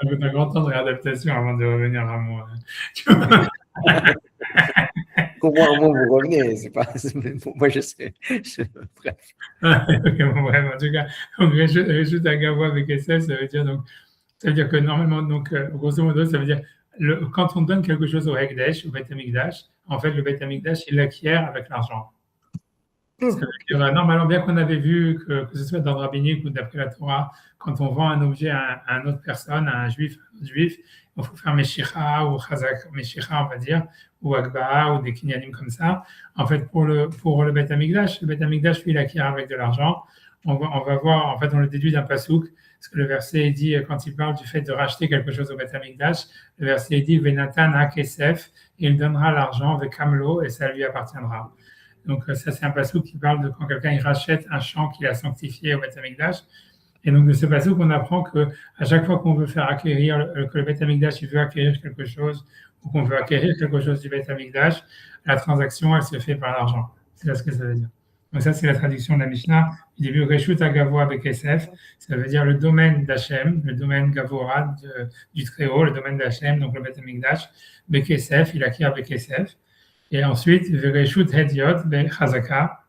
Un grand temps de réadaptation avant de revenir à moi. Tu vois. Au moins, vous revenez. C'est pas, moi, je sais. Bref. Ok, bon, bref, en tout cas, donc Reshut Agavoa avec SF, ça veut dire que normalement, donc, grosso modo, ça veut dire quand on donne quelque chose au Hekdesh, au Beth Amikdash, en fait, le Beth Amikdash, il l'acquiert avec l'argent. Ça veut dire, normalement, bien qu'on avait vu que ce soit dans le rabbinique ou d'après la Torah, quand on vend un objet à une autre personne, à un juif, il faut faire Meshicha ou Chazak, Meshicha, on va dire, ou Agba'a ou des kinyanim comme ça. En fait, pour le Beth Amikdash, lui, il acquiert avec de l'argent. On va voir, en fait, on le déduit d'un pasouk, parce que le verset dit, quand il parle du fait de racheter quelque chose au Beth Amikdash, le verset dit, Venatan Kesef, il donnera l'argent avec Kamlo et ça lui appartiendra. Donc, ça, c'est un passage qui parle de quand quelqu'un il rachète un champ qu'il a sanctifié au Beth Amikdash. Et donc, de ce passage, on apprend qu'à chaque fois qu'on veut faire acquérir, que le Beth Amikdash il veut acquérir quelque chose, ou qu'on veut acquérir quelque chose du Beth Amikdash, la transaction, elle se fait par l'argent. C'est là ce que ça veut dire. Donc, ça, c'est la traduction de la Mishnah. Il dit Reshut Agavoa avec SF, ça veut dire le domaine d'Hachem, le domaine Gavora du Très-Haut, le domaine d'Hachem, donc le Beth Amikdash. Bekesef, il acquiert Bekesef. Et ensuite, Vereshut Hediot, Chazaka,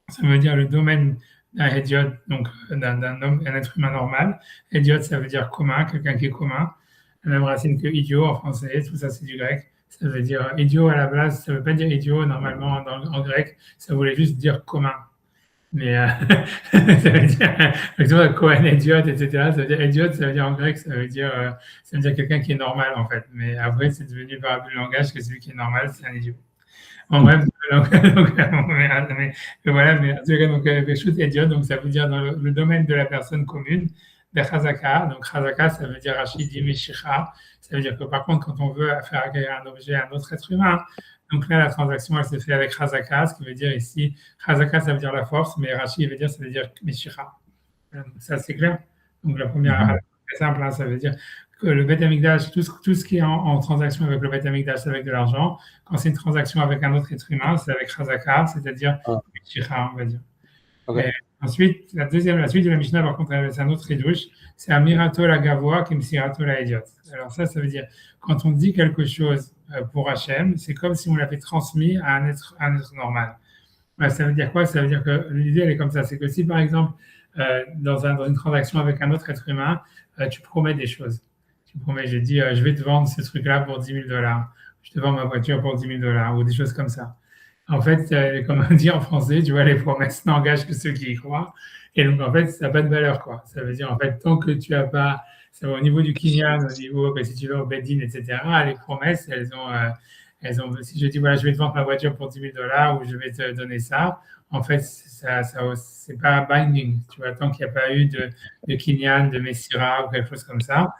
ça veut dire le domaine d'un Hediot, donc d'un homme, un être humain normal. Hediot, ça veut dire commun, quelqu'un qui est commun. La même racine que idiot en français, tout ça c'est du grec. Ça veut dire idiot à la base, ça ne veut pas dire idiot normalement en grec, ça voulait juste dire commun. Mais ça veut dire Cohen, idiot, etc. Ça veut dire idiot, ça veut dire en grec, ça veut dire quelqu'un qui est normal en fait. Mais après, c'est devenu par le langage que celui qui est normal, c'est un idiot. En bref, voilà, mais en tout cas, donc, Reshut Hediot, donc ça veut dire dans le domaine de la personne commune, de Chazaka. Donc, Chazaka, ça veut dire Rachid Meshicha. Ça veut dire que par contre, quand on veut faire acquérir un objet à un autre être humain, donc là, la transaction, elle se fait avec Chazaka, ce qui veut dire ici, Chazaka, ça veut dire la force, mais Rachid ça veut dire Meshicha. Ça, c'est clair. Donc, la première, très simple, hein, ça veut dire que le Beth Amikdash, tout ce qui est en transaction avec le Beth Amikdash, c'est avec de l'argent. Quand c'est une transaction avec un autre être humain, c'est avec Chazaka, c'est-à-dire Meshicha, on va dire. Okay. Ensuite, la suite de la Mishnah, par contre, c'est un autre ridouche, c'est Amirato la Gavoa qui Msirato la Hediot. Alors ça veut dire, quand on dit quelque chose pour Hachem, c'est comme si on l'avait transmis à un être normal. Ça veut dire quoi? Ça veut dire que l'idée, elle est comme ça. C'est que si, par exemple, dans une transaction avec un autre être humain, tu promets des choses. Tu promets, j'ai dit, je vais te vendre ce truc-là pour $10 000. Je te vends ma voiture pour $10 000 ou des choses comme ça. En fait, comme on dit en français, tu vois, les promesses n'engagent que ceux qui y croient. Et donc, en fait, ça n'a pas de valeur, quoi. Ça veut dire, en fait, tant que tu n'as pas, ça va au niveau du kinyan, au niveau, si tu veux, au beddin, etc., les promesses, elles ont, si je dis, voilà, je vais te vendre ma voiture pour $10 000 ou je vais te donner ça, en fait, c'est pas binding, tu vois, tant qu'il n'y a pas eu de kinyan, de messira ou quelque chose comme ça.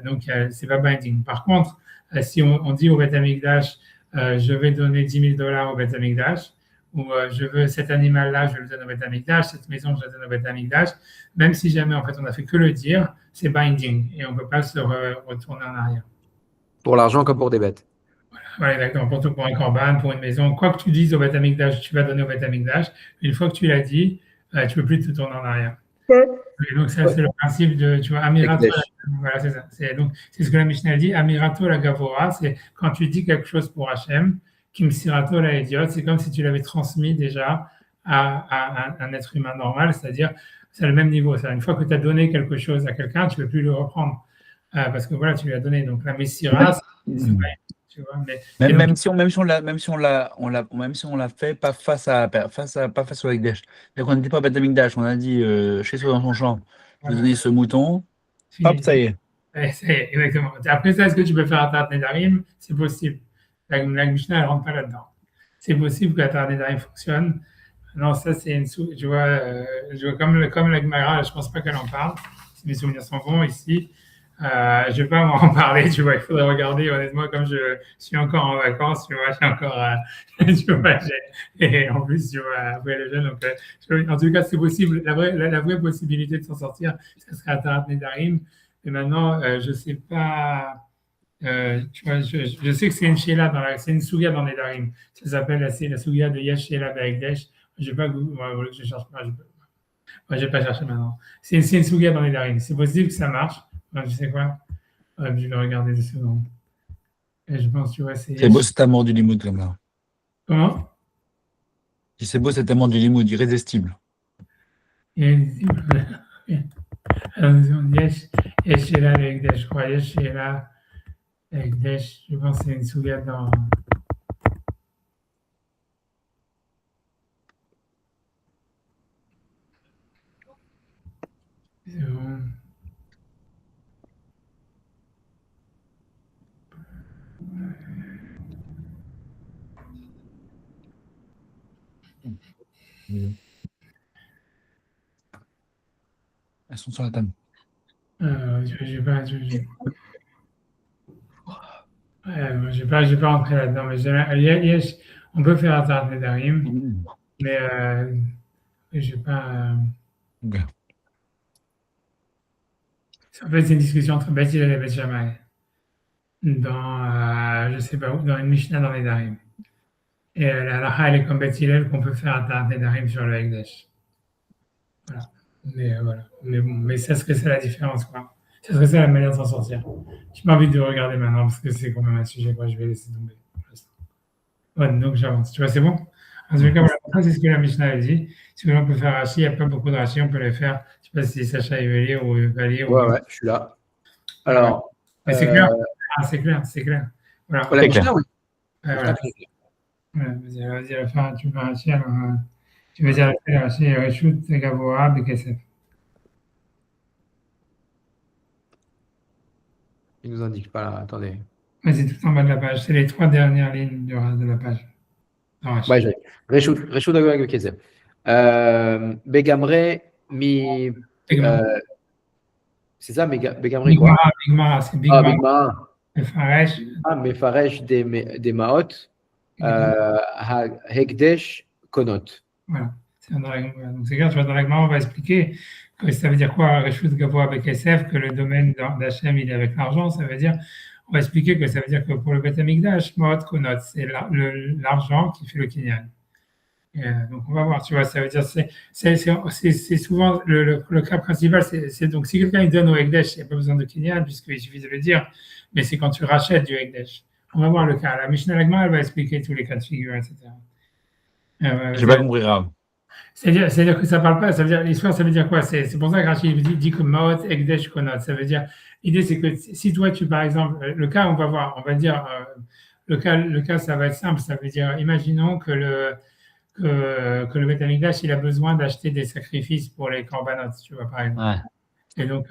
Donc, c'est pas binding. Par contre, si on dit au Beth Amikdash, je vais donner $10 000 au Beth Amikdash, ou je veux cet animal-là, je le donne au Beth Amikdash, cette maison, je la donne au Beth Amikdash, même si jamais, en fait, on n'a fait que le dire, c'est binding, et on ne peut pas se retourner en arrière. Pour l'argent comme pour des bêtes. Voilà, d'accord, pour un corban, pour une maison, quoi que tu dises au Beth Amikdash, tu vas donner au Beth Amikdash, une fois que tu l'as dit, tu ne peux plus te tourner en arrière. Et donc, ça, c'est le principe de, tu vois, Amirato, voilà, c'est ça. C'est ce que la Mishnah dit, Amirato la Gavora, c'est quand tu dis quelque chose pour Hachem, Kimsirato la Hediot, c'est comme si tu l'avais transmis déjà à un être humain normal, c'est-à-dire, c'est le même niveau. C'est-à-dire, une fois que tu as donné quelque chose à quelqu'un, tu ne peux plus le reprendre. Parce que voilà, tu lui as donné. Donc, la Messira, c'est vrai. Tu vois, même si on l'a fait pas face au Hekdesh. Donc on n'était pas Beth Amikdash, on a dit chez soi dans son champ, je vais donner ce mouton. Hop, ça y est. Exactement. Après ça, est-ce que tu peux faire un Tarat Nedarim? C'est possible. La Mishnah, elle ne rentre pas là-dedans. C'est possible que la Tarat Nedarim fonctionne. Non, ça, c'est une je vois comme la Gemara, je ne pense pas qu'elle en parle. Si mes souvenirs sont bons ici. Je ne vais pas en parler, tu vois, il faudrait regarder, honnêtement, comme je suis encore en vacances, tu vois, j'ai encore, tu vois, et en plus, tu vois, après les jeunes, donc, en tout cas, c'est possible, la vraie possibilité de s'en sortir, ça serait à Tarat Nedarim, et maintenant, je ne sais pas, tu vois, je sais que c'est une Sheila, c'est une Souga dans Nedarim, ça s'appelle la Souga de Yesh Sheila Be'ekdesh, je ne vais pas, je cherche pas, je vais pas chercher maintenant, c'est une Souga dans Nedarim, c'est possible que ça marche. Tu sais quoi? Je vais regarder 2 secondes. Et je pense, tu vois, C'est beau cet amour du limoud comme là. Comment? C'est beau cet amour du limoud, irrésistible. Alors, on dit Yesh Sheila Ekdesh, je crois. Yesh Sheila Ekdesh, je pense que c'est une souvienne dans. C'est bon. Elles sont sur la table. Je vais pas rentrer là-dedans, mais Yesh, on peut faire Atar Nedarim, mais je vais pas. Ok. En fait, c'est une discussion entre Beth Hillel et Beth Shammai dans, je sais pas où, dans une Mishnah dans les Darim. Et la halakha, elle est comme Beth Hillel qu'on peut faire Atar Nedarim sur le Hekdesh. Voilà. Mais voilà. Mais bon, mais ça serait ça la différence, quoi. Ça serait ça la manière de s'en sortir. J'ai pas envie de regarder maintenant parce que c'est quand même un sujet que je vais laisser tomber. Ouais, donc j'avance. Tu vois, c'est bon? En tout cas, voilà, ça, c'est ce que la Mishnah a dit. Si on peut faire Rashi, il n'y a pas beaucoup de Rashi, on peut les faire. Je ne sais pas si Sacha est lire ou va lire. Ouais, je suis là. Alors. Mais c'est clair. Ah, c'est clair, c'est clair. Voilà. La Mishnah, oui. Voilà. Vas-y, tu vas Rashi. Alors, tu vas dire Rashi, Reshut, Gavoa, Bekesef. Il nous indique pas là, attendez. Vas-y, tout en bas de la page. C'est les 3 dernières lignes de la page. Ouais, j'ai. Reshut Gavoa, Bekesef. Begamre, mi. C'est ça, Begamre quoi? Bigmara, c'est Bigmara. Mefaresh. Mefaresh des Maot, Hekdesh, Konot. Voilà. Donc c'est clair, tu vois, dans la Gemara, on va expliquer que ça veut dire quoi, Reshut Gavoa avec SF, que le domaine d'Hachem, il est avec l'argent, ça veut dire, on va expliquer que ça veut dire que pour le Beth Amikdash, Maot Konot, c'est l'argent qui fait le kinyan. Donc on va voir, tu vois, ça veut dire, c'est souvent le cas principal, c'est donc si quelqu'un il donne au Hekdesh, il n'y a pas besoin de kinyan, puisqu'il suffit de le dire, mais c'est quand tu rachètes du Hekdesh. On va voir le cas. La Mishnah Lagma, elle va expliquer tous les cas de figure, etc. J'ai pas compris, Rav. C'est-à-dire que ça parle pas, ça veut dire, l'histoire, ça veut dire quoi? C'est pour ça que Rachid dit que Maot, Ekdesh, Konot. Ça veut dire, l'idée, c'est que si toi, par exemple, le cas, on va voir, on va dire, le cas, ça va être simple. Ça veut dire, imaginons que le Beth Amikdash, il a besoin d'acheter des sacrifices pour les corbanotes, tu vois, par exemple. Ouais. Et donc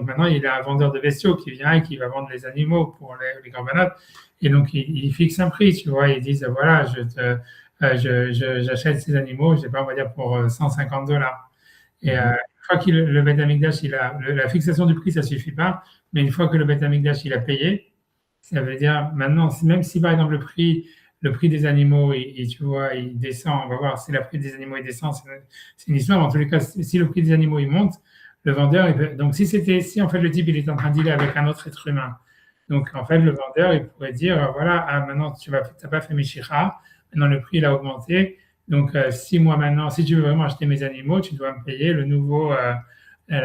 maintenant, il a un vendeur de bestiaux qui vient et qui va vendre les animaux pour les corbanotes. Et donc, il fixe un prix, tu vois. Ils disent, voilà, j'achète ces animaux, je sais pas, on va dire pour $150. Et une fois que le Beth Amikdash, la fixation du prix, ça suffit pas. Mais une fois que le Beth Amikdash, il a payé, ça veut dire maintenant, même si par exemple le prix des animaux, tu vois, il descend, on va voir si le prix des animaux il descend, c'est une histoire. En tous les cas, si le prix des animaux il monte, le vendeur, donc si en fait le type il est en train de dealer avec un autre être humain, donc en fait le vendeur il pourrait dire voilà, maintenant tu n'as pas fait mes shira, maintenant le prix il a augmenté, donc 6 mois maintenant, si tu veux vraiment acheter mes animaux, tu dois me payer la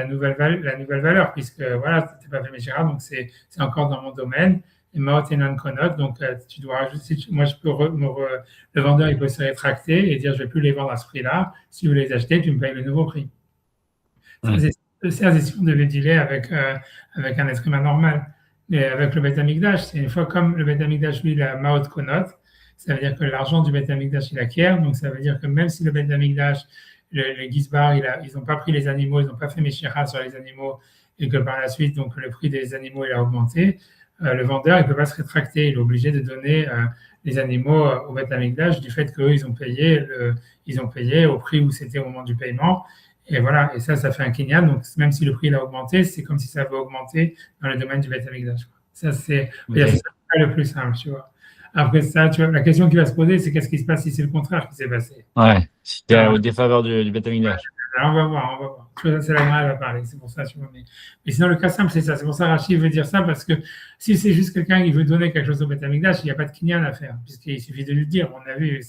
nouvelle valeur, puisque voilà, tu n'as pas fait mes shira, donc c'est encore dans mon domaine. Et Maot et non Konot, donc tu dois rajouter, moi je peux le vendeur il peut se rétracter et dire je ne vais plus les vendre à ce prix-là, si vous les achetez, tu me payes le nouveau prix. C'est si on devait dealer avec un être humain normal. Mais avec le Beth Amikdash, c'est une fois comme le Beth Amikdash, lui, il a Maot Konot, ça veut dire que l'argent du Beth Amikdash, il acquiert, donc ça veut dire que même si le Beth Amikdash, les Gizbar, ils n'ont pas pris les animaux, ils n'ont pas fait Meshira sur les animaux, et que par la suite, donc le prix des animaux, il a augmenté, le vendeur, il ne peut pas se rétracter, il est obligé de donner les animaux au Beth Amikdash du fait qu'eux, ils ont payé au prix où c'était au moment du paiement. Et voilà, et ça fait un kinyan. Donc, même si le prix a augmenté, c'est comme si ça avait augmenté dans le domaine du Beth Amikdash. Ça, c'est le plus simple, tu vois. Après ça, tu vois, la question qui va se poser, c'est qu'est-ce qui se passe si c'est le contraire qui s'est passé? Ouais, si tu es au défaveur du Beth Amikdash. Alors, on va voir. C'est la Gemara, elle va parler, c'est pour ça, tu vois. Mais sinon, le cas simple, c'est ça. C'est pour ça que Rachid veut dire ça, parce que si c'est juste quelqu'un qui veut donner quelque chose au Beth Amikdash, il n'y a pas de kinyan à faire, puisqu'il suffit de lui dire, on a vu.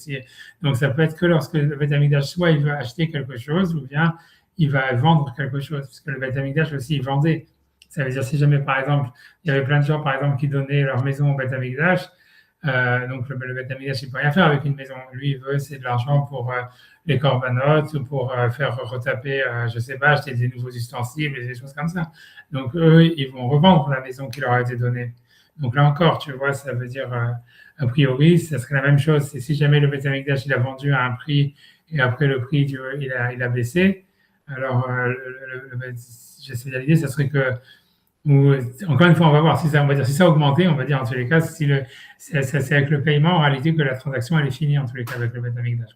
Donc, ça peut être que lorsque le Beth Amikdash, soit il veut acheter quelque chose, ou bien il va vendre quelque chose, puisque le Beth Amikdash aussi, il vendait. Ça veut dire, si jamais, par exemple, il y avait plein de gens, par exemple, qui donnaient leur maison au Beth Amikdash, donc le Beth Amikdash, il ne peut rien faire avec une maison. Lui, il veut, c'est de l'argent pour les corbanotes, ou pour faire retaper, je ne sais pas, acheter des nouveaux ustensiles, des choses comme ça. Donc, eux, ils vont revendre la maison qui leur a été donnée. Donc là encore, tu vois, ça veut dire, a priori, ça serait la même chose. C'est si jamais le Beth Amikdash, il a vendu à un prix, et après le prix, il a baissé, alors, j'essaie de l'idée, ça serait que, ou, encore une fois, on va voir si ça, on va dire, si ça a augmenté, on va dire en tous les cas, si c'est avec le paiement, en réalité, que la transaction, elle est finie, en tous les cas, avec le Beth Amikdash.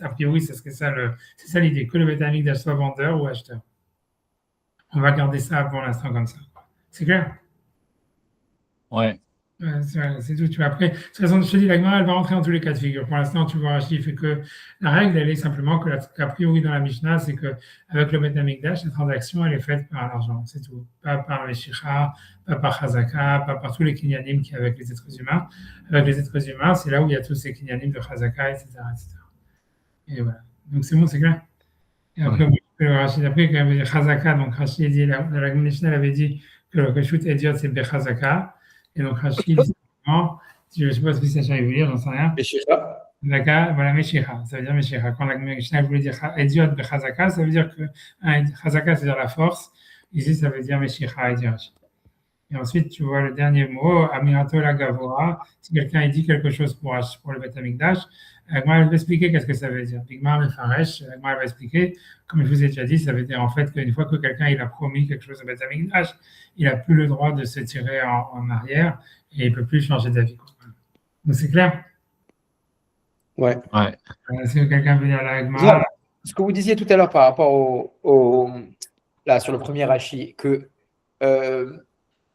A priori, c'est ça l'idée, que le Beth Amikdash soit vendeur ou acheteur. On va garder ça pour l'instant comme ça. C'est clair? Ouais. C'est tout. Tu vois. Après, de toute façon, je te dis, la Gemara, elle va rentrer en tous les cas de figure. Pour l'instant, tu vois, Rashi fait que la règle, elle est simplement que, qu'a priori, dans la Mishnah, c'est qu'avec le Beth Amikdash, la transaction, elle est faite par l'argent. C'est tout. Pas par les Meshicha, pas par Chazaka, pas par tous les kinyanim qu'il y a avec les êtres humains. Avec les êtres humains, c'est là où il y a tous ces kinyanim de Chazaka, etc., etc. Et voilà. Donc, c'est bon, c'est clair. Et après, Rashi, après, quand il avait dit Chazaka, donc Rashi, dit, la Mishnah avait dit que le Reshut Ediot, c'est Bechazaka. Et donc, Rachid, je ne sais pas ce que ça veut dire, j'en sais rien. Meshicha. D'accord, voilà, Meshicha, ça veut dire Meshicha. Quand la Mishnah voulait dire Ediot de Chazaka, ça veut dire que Chazaka, c'est-à-dire la force. Ici, ça veut dire Meshicha, Ediot. Et ensuite, tu vois le dernier mot, Amirato la Gavora. Si quelqu'un dit quelque chose pour le Beth Amikdash, moi, elle va expliquer qu'est-ce que ça veut dire. Bigmar Mefaresh, moi, elle va expliquer, comme je vous ai déjà dit, ça veut dire en fait qu'une fois que quelqu'un il a promis quelque chose au Beth Amikdash, il n'a plus le droit de se tirer en arrière et il ne peut plus changer d'avis. Donc, c'est clair? Ouais. Si quelqu'un veut dire la Gemara. Ce que vous disiez tout à l'heure par rapport là, sur le premier Rashi, que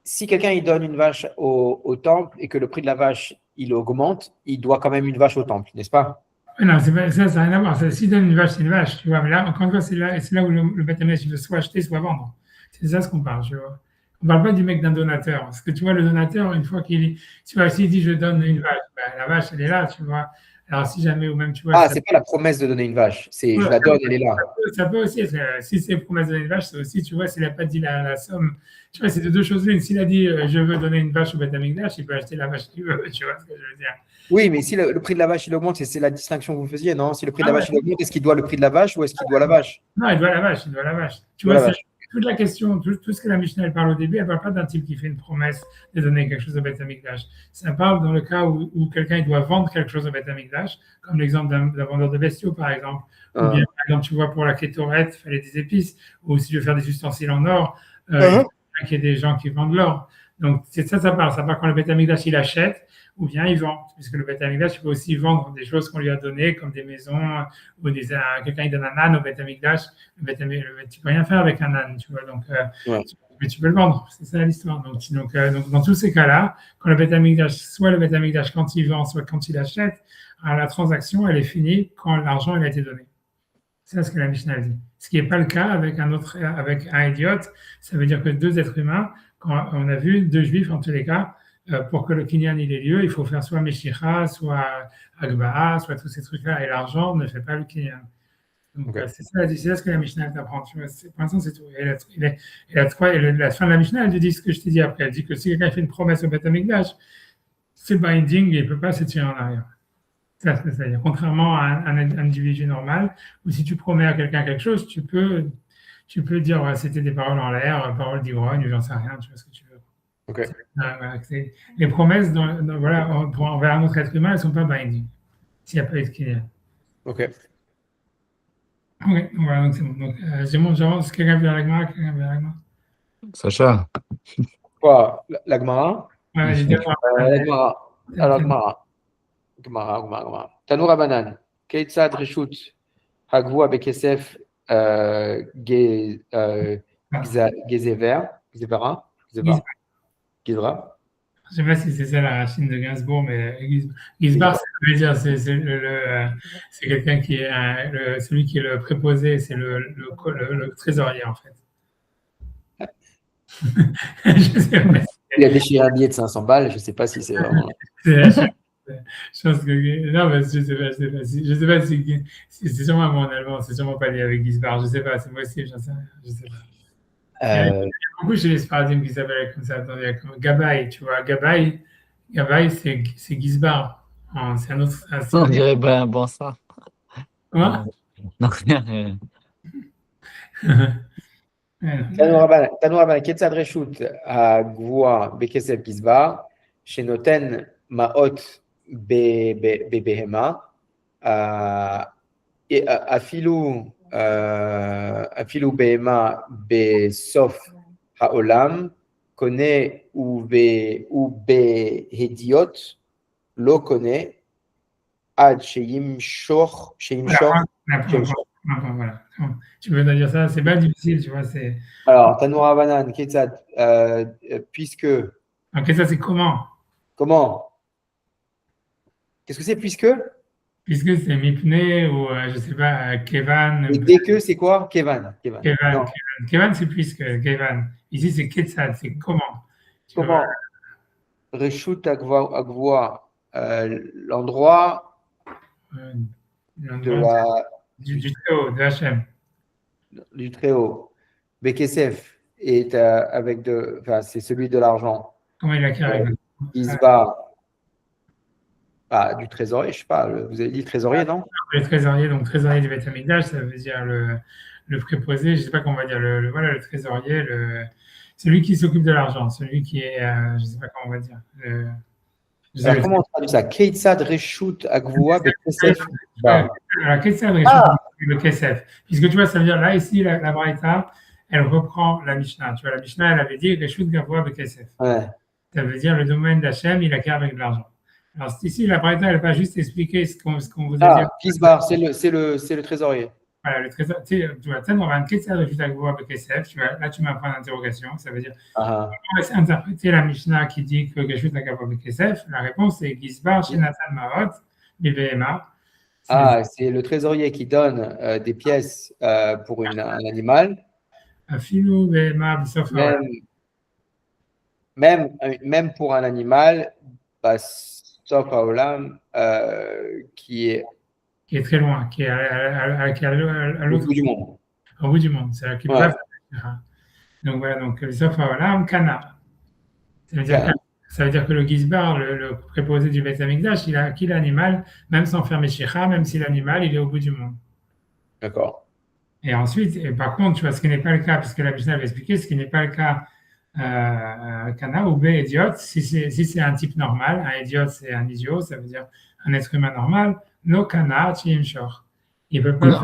si quelqu'un il donne une vache au temple et que le prix de la vache il augmente, il doit quand même une vache au temple, n'est-ce pas? Non, ça n'a rien à voir. S'il donne une vache, c'est une vache, tu vois. Mais là, encore une fois, c'est là où le Beth Amikdash veut soit acheter, soit vendre. C'est ça ce qu'on parle, tu vois. On ne parle pas du mec d'un donateur. Parce que tu vois, le donateur, une fois tu vois, s'il dit je donne une vache, la vache, elle est là, tu vois. Alors, si jamais, ou même, tu vois. C'est pas la promesse de donner une vache, c'est je la donne, elle est là. Ça peut aussi être, si c'est promesse de donner une vache, c'est aussi, tu vois, s'il n'a pas dit la somme. Tu vois, c'est de deux choses l'une. S'il a dit je veux donner une vache au Beth Amikdash, il peut acheter la vache qu'il veut, tu vois ce que je veux dire. Oui, mais si le prix de la vache il augmente, c'est la distinction que vous faisiez, non? Si le prix de la vache il augmente, est-ce qu'il doit le prix de la vache ou est-ce qu'il doit la vache? Non, il doit la vache. Tu vois, c'est toute la question, tout ce que la Mishnah elle parle au début, elle ne parle pas d'un type qui fait une promesse de donner quelque chose au Beth Amikdash. Ça parle dans le cas où quelqu'un il doit vendre quelque chose au Beth Amikdash, comme l'exemple d'un vendeur de bestiaux, par exemple. Ou bien, par exemple, tu vois, pour la kétoret, il fallait des épices, ou si tu veux faire des ustensiles en or, il y a des gens qui vendent l'or. Donc, c'est ça parle. Ça parle quand le Beth Amikdash il achète, ou bien il vend, puisque le Beth Amikdash peut aussi vendre des choses qu'on lui a données, comme des maisons, ou quelqu'un il donne un âne au Beth Amikdash, tu ne peux rien faire avec un âne, tu vois, donc tu peux le vendre, c'est ça l'histoire. Donc, dans tous ces cas-là, quand le Beth Amikdash, soit le Beth Amikdash quand il vend, soit quand il achète, la transaction elle est finie quand l'argent il a été donné. C'est ce que la Mishnah dit. Ce qui n'est pas le cas avec un idiote, ça veut dire que deux êtres humains, quand on a vu deux juifs en tous les cas, pour que le kinyan il ait lieu, il faut faire soit Meshicha, soit Agba'a, soit tous ces trucs-là, et l'argent ne fait pas le kinyan. Donc c'est ça ce que la Mishnah t'apprend. Pour l'instant, c'est tout. Et la fin de la Mishnah, elle te dit ce que je t'ai dit après. Elle dit que si quelqu'un fait une promesse au Beth Amikdash, c'est binding et il ne peut pas se tirer en arrière. C'est ce que ça veut dire. Contrairement à un individu normal, où si tu promets à quelqu'un quelque chose, tu peux dire c'était des paroles en l'air, paroles d'ivrogne, j'en sais rien, tu vois ce que tu veux. Okay. Les promesses envers un autre être humain, elles ne sont pas binding, s'il n'y a pas eu de kinyan. Ok. Voilà, donc c'est bon. Donc, j'avance. Quelqu'un veut la Gemara? Sacha. Quoi? La Gemara? Ouais, j'ai dit la Gemara. Alors, Gemara. Tanour Abanan. Keitzad Reshut. Hagvu Abekesef Gezevera. Gizra. Je ne sais pas si c'est ça la racine de Gainsbourg, mais Gizbar, c'est quelqu'un qui est celui qui est le préposé, c'est le trésorier en fait. Je sais pas. Il a déchiré un billet de 500 balles, je ne sais pas si c'est vraiment. Je pense que non, mais je sais pas si c'est sûrement un mot en allemand, c'est sûrement pas lié avec Gisbard, je sais pas, c'est possible, j'en sais rien, je sais pas. Il y a beaucoup chez les Sfardim qui s'appellent comme ça. Attendez, il y a comme Gabay, tu vois, Gabay, c'est Gisbard. C'est un autre. On dirait pas un bon ça. Quoi? Non, rien. תנו רבנן, כיצד רשות הגבוהה בכסף גזבר, שנותן מעות בבהמה, אפילו בהמה בסוף העולם, קונה ובהדיוט לא קונה, עד שימשוך. Voilà. Tu veux dire ça, c'est pas difficile, tu vois. Alors, Tanoura Banan, Ketzad, puisque. Ok, ça c'est comment? Comment? Qu'est-ce que c'est puisque? Puisque c'est Mipne ou je sais pas, Kevan. Et dès que c'est quoi? Kevan. Kevan, c'est puisque, Kevan. Ici c'est Ketzad, c'est comment? Comment? Reshut Agvoa, l'endroit de la. Du Très-Haut, de Hachem. Du Très-Haut. Bekesef est avec de. Enfin, c'est celui de l'argent. Comment il acquiert Isba. Du trésorier, je sais pas. Vous avez dit trésorier, non? Le trésorier, donc trésorier du Beth Amikdash, ça veut dire le préposé, je sais pas comment on va dire, voilà, le trésorier, celui qui s'occupe de l'argent, celui qui est, je sais pas comment on va dire. Alors, comment on traduit ça? Keitzad Reshut Agvoa Bekesef. Alors, Keitzad Reshut Bekesef. Puisque tu vois, ça veut dire, là, ici, la Braïta, elle reprend la Mishnah. Tu vois, la Mishnah, elle avait dit Reshut Gavoa Bekesef. Ouais. Ça veut dire le domaine d'Hachem, il acquiert avec de l'argent. Alors, ici, la Braïta, elle n'a pas juste expliqué ce qu'on vous a dit. Kisbar, c'est le trésorier. Voilà, le trésor. Tu vois, on va un Keitzad Reshut Agvoa Bekesef. Là, tu m'as point d'interrogation. Ça veut dire, on va interpréter la Mishnah qui dit que Reshut Agvoa Bekesef. La réponse, c'est Gisbar, Shenatan Maot, BBMA. C'est le trésorier qui donne des pièces pour un animal. Filou, BBMA, même pour un animal, sauf Haolam, qui est très loin, qui est à l'autre bout du monde. Au bout du monde, c'est-à-dire qu'il peut. Donc voilà, donc sauf Haolam, Kana. Ça veut dire que le Gizbar, le préposé du Beth Amikdash, il a acquis l'animal, même sans faire Meshicha, même si l'animal, il est au bout du monde. D'accord. Et ensuite, par contre, tu vois, ce qui n'est pas le cas, puisque la Mishnah avait expliqué, ce qui n'est pas le cas Kana ou B, idiot, si c'est un type normal, un idiot, c'est un idiot, ça veut dire un être humain normal, no Kana, Chimshor. Il ne peut pas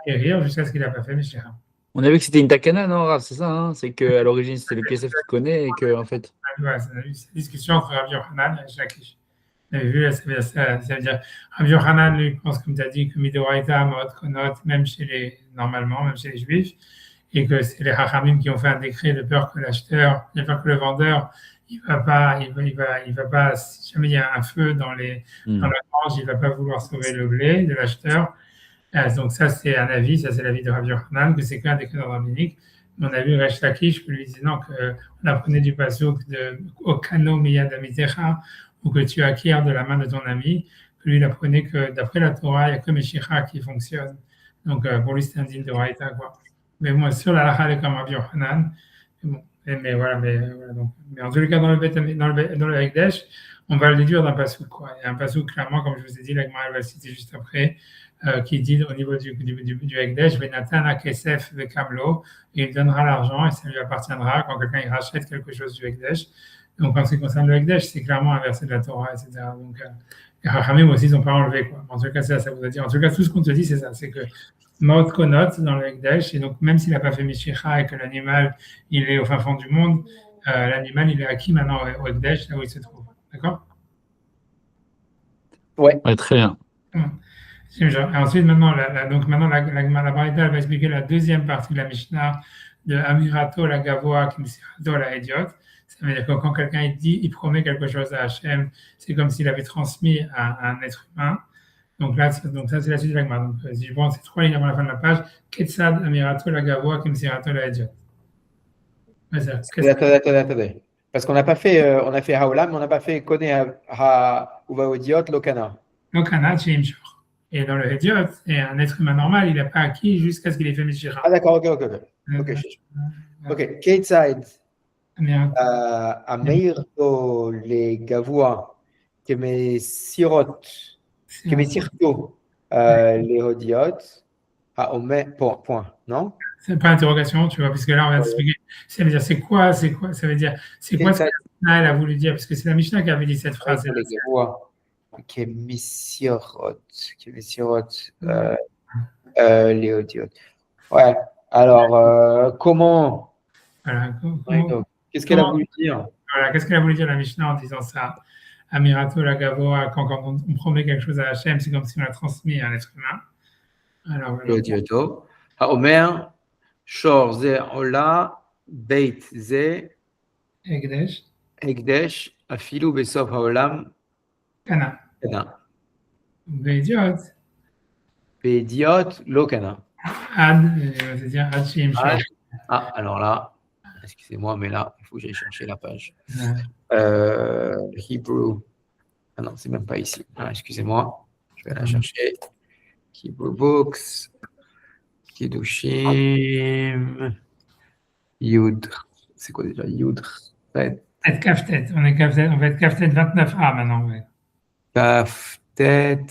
acquérir jusqu'à ce qu'il n'a pas fait Meshicha. On a vu que c'était une takana, non, Rav, c'est ça, hein, c'est qu'à l'origine, c'était le Kesef qui connaît et que, en fait. Ouais, on a vu cette discussion entre Rabbi Yochanan et Shakish. On avait vu, ça veut dire, Rabbi Yochanan, lui, pense, comme tu as dit, que Midoraita, Maot Konot, même normalement, même chez les Juifs, et que c'est les Hachamim qui ont fait un décret de peur que le vendeur, il va pas, si jamais il y a un feu dans la grange, il ne va pas vouloir sauver le blé de l'acheteur. Donc ça, c'est un avis, ça c'est l'avis de Rabbi Yochanan, que c'est qu'un décret rabbinique. On a vu Resh Lakish qui lui disait non, qu'on apprenait du pasuk de Okano Miyad Amitecha, ou que tu acquiers de la main de ton ami, que lui il apprenait que d'après la Torah, il n'y a que Meshicha qui fonctionne. Donc pour lui, c'est un digne de Raïta, quoi. Mais moi, sur la Lacha, comme Rabbi Yochanan, mais voilà, donc, mais en tous les cas, dans le Hekdesh, on va le déduire d'un pasuk, quoi. Il y a un pasuk, clairement, comme je vous ai dit, la Gemara va le citer juste après, qui dit au niveau du Hekdesh, Venatan Kesef Vekamlo, il donnera l'argent et ça lui appartiendra quand quelqu'un il rachète quelque chose du Hekdesh. Donc en ce qui concerne le Hekdesh, c'est clairement un verset de la Torah, etc. Donc les Rachamim aussi, ils n'ont pas enlevé, quoi. En tout cas, ça vous a dit. En tout cas, tout ce qu'on te dit, c'est ça, c'est que Maot Konot dans le Hekdesh, et donc même s'il n'a pas fait Mishicha et que l'animal, il est au fin fond du monde, l'animal, il est acquis maintenant au Hekdesh, là où il se trouve. D'accord? Ouais, très bien. Et ensuite, maintenant, la Braïta va expliquer la deuxième partie de la Mishnah de Amirato la Gavoa Kimsirato la Idiot. Ça veut dire que quand quelqu'un il promet quelque chose à Hachem, c'est comme s'il avait transmis à un être humain. Donc ça, c'est la suite de la Gemara. Donc, si je prends ces 3 lignes avant la fin de la page, Ketsad Amirato la Gavoa Kimsirato la Idiot. Attendez. Parce qu'on n'a pas fait, on a fait Haolam, mais on n'a pas fait Kone Uvahodiot Lokana. Lokana, Chim Shor. Et dans le Hediot, et un être humain normal, il n'a pas acquis jusqu'à ce qu'il ait fait Meshira. Ah d'accord, ok. Ok, Ketzad, Ameir to les Gavois, Kemesirot, Kemesirto, les Hodiot, point, non? C'est pas interrogation, tu vois, puisque là, on vient d'expliquer. Ça veut dire, c'est quoi, ça veut dire, c'est quoi ce que la Mishnah, elle a voulu dire, parce que c'est la Mishnah qui avait dit cette phrase. Les Gavois, Kemesirot, les Hodiot. Ouais, alors, comment... Voilà, qu'est-ce qu'elle a voulu dire? Voilà, qu'est-ce qu'elle a voulu dire la Mishnah en disant ça? Amirato la Gavoa, quand on promet quelque chose à Hachem, c'est comme si on l'a transmis à un être humain. Alors, L'odioto. Haomer, Shor ze Ola, Beit ze, Egdesh, Egdesh, Afilu Besof Haolam, Kana. Kana. Veidiot, Beidiot, Lokana. Ad, c'est-à-dire Ad Shim Shor. Ah, alors là, excusez-moi, mais là, il faut que j'aille chercher la page. Hebrew. Ah non, c'est même pas ici. Ah, excusez-moi, je vais la chercher. Hebrew Books, Kiddushim, Yud. C'est quoi déjà Yud? Kaftet, on va être Kaftet 29A maintenant. Ouais. Kaftet,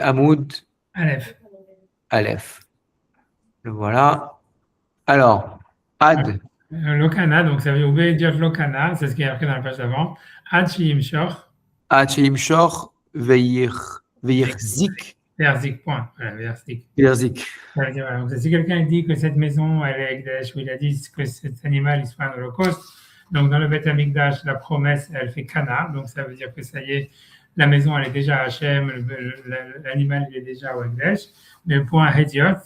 Amoud, Aleph. Le voilà. Alors, Ad. Lokana, donc ça veut dire Ubeidiot Lokana, c'est ce qui est marqué dans la page d'avant. Ad Shim Shor. Ad Shim Shor, Veir Zik. Verzik, point. Voilà, Verzik. Verzik. Voilà, donc, si quelqu'un dit que cette maison, elle est Ekdesh, ou il a dit que cet animal, il soit un holocauste, donc dans le Beth Amikdash, la promesse, elle fait Kana, donc ça veut dire que ça y est, la maison, elle est déjà à Hachem, l'animal, il est déjà au Ekdesh, mais pour un Hediot,